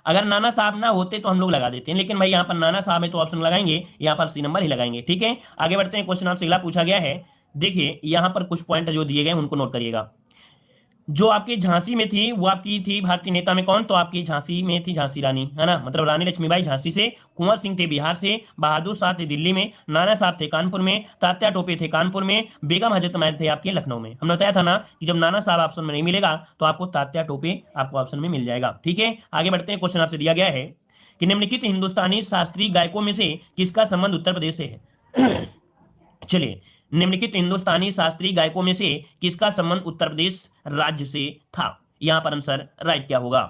अगर नाना साहब ना होते तो हम लोग लगा देते हैं, लेकिन भाई यहाँ पर नाना साहब है तो ऑप्शन लगाएंगे, यहाँ पर सी नंबर ही लगाएंगे। ठीक है, आगे बढ़ते हैं। क्वेश्चन आपसे अगला पूछा गया है, देखिए यहाँ पर कुछ पॉइंट जो दिए गए उनको नोट करिएगा। जो आपकी झांसी में थी वो आपकी थी भारतीय नेता में कौन? तो आपकी झांसी में थी झांसी रानी, है ना, मतलब रानी लक्ष्मीबाई झांसी से, कुंवर सिंह थे बिहार से, बहादुर शाह थे दिल्ली में, नाना साहब थे कानपुर में, तात्या टोपे थे कानपुर में, बेगम हजरत महल थे आपके लखनऊ में। हमने बताया था ना कि जब नाना साहब ऑप्शन में नहीं मिलेगा तो आपको तात्या टोपे आपको ऑप्शन में मिल जाएगा। ठीक है, आगे बढ़ते हैं। क्वेश्चन आपसे दिया गया है कि निम्नलिखित हिंदुस्तानी शास्त्रीय गायकों में से किसका संबंध उत्तर प्रदेश से है? चलिए, निम्नलिखित हिंदुस्तानी शास्त्रीय गायकों में से किसका संबंध उत्तर प्रदेश राज्य से था? यहां पर आंसर राइट क्या होगा?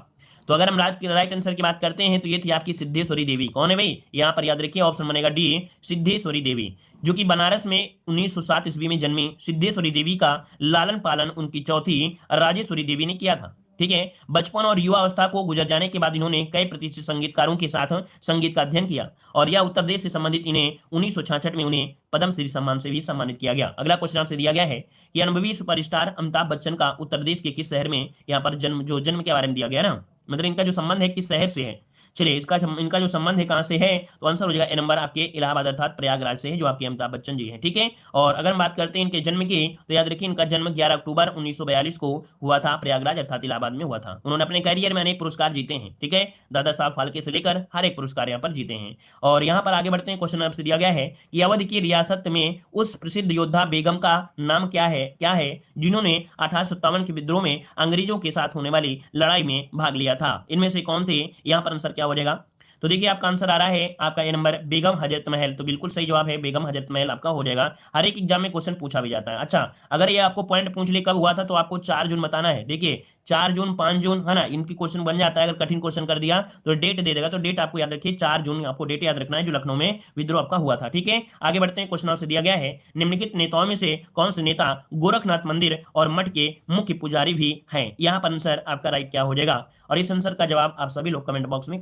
तो अगर हम राइट आंसर की बात करते हैं तो ये थी आपकी सिद्धेश्वरी देवी। कौन है भाई? यहां पर याद रखिए ऑप्शन बनेगा डी, सिद्धेश्वरी देवी, जो कि बनारस में 1907 ईस्वी में जन्मी सिद्धेश्वरी देवी का लालन पालन उनकी चौथी राजेश्वरी देवी ने किया था। ठीक है, बचपन और युवा अवस्था को गुजर जाने के बाद इन्होंने कई प्रतिष्ठित संगीतकारों के साथ संगीत का अध्ययन किया और यह उत्तर प्रदेश से संबंधित इन्हें 1966 में उन्हें पद्मश्री सम्मान से भी सम्मानित किया गया। अगला क्वेश्चन आपसे दिया गया है कि अनुभवी सुपरस्टार अमिताभ बच्चन का उत्तर प्रदेश के किस शहर में, यहाँ पर जन्म के बारे में दिया गया ना, मतलब इनका जो संबंध है किस शहर से है? चलिए, इनका जो संबंध है कहां से है? तो आंसर हो जाएगा ए नंबर आपके इलाहाबाद अर्थात प्रयागराज से है, जो आपके अमिताभ बच्चन जी हैं। ठीक है, और अगर हम बात करते हैं इनके जन्म की, तो याद रखिए इनका जन्म 11 अक्टूबर 1942 को हुआ था, प्रयागराज अर्थात इलाहाबाद में हुआ था। उन्होंने अपने करियर में अनेक पुरस्कार जीते हैं। ठीक है, दादा साहब फाल्के से लेकर हर एक पुरस्कार यहाँ पर जीते हैं। और यहाँ पर आगे बढ़ते हैं। क्वेश्चन आपसे दिया गया है कि अवध की रियासत में उस प्रसिद्ध योद्धा बेगम का नाम क्या है जिन्होंने 1857 के विद्रोह में अंग्रेजों के साथ होने वाली लड़ाई में भाग लिया था? इनमें से कौन थे? यहाँ पर आंसर क्या हो जाएगा? तो देखिए आपका आंसर आ रहा है आपका ए नंबर बेगम हजरत महल। तो बिल्कुल सही जवाब है, बेगम हजरत महल आपका हो जाएगा। हर एक एग्जाम में क्वेश्चन पूछा भी जाता है। अच्छा, अगर ये आपको पॉइंट पूछ ले कब हुआ था, तो आपको 4 जून बताना है। देखिए 4 जून 5 जून है ना, इनकी क्वेश्चन बन जाता है। अगर कठिन क्वेश्चन कर दिया तो डेट दे देगा, तो डेट आपको याद रखिए 4 जून आपको डेट याद रखना है, जो लखनऊ में विद्रोह आपका हुआ था। ठीक है, आगे बढ़ते हैं। क्वेश्चन आपसे दिया गया है, निम्नलिखित नेताओं में से कौन से नेता गोरखनाथ मंदिर और मठ के मुख्य पुजारी भी हैं? यहाँ पर आंसर आपका राइट क्या हो जाएगा? और इस आंसर का जवाब आप सभी लोग कमेंट बॉक्स में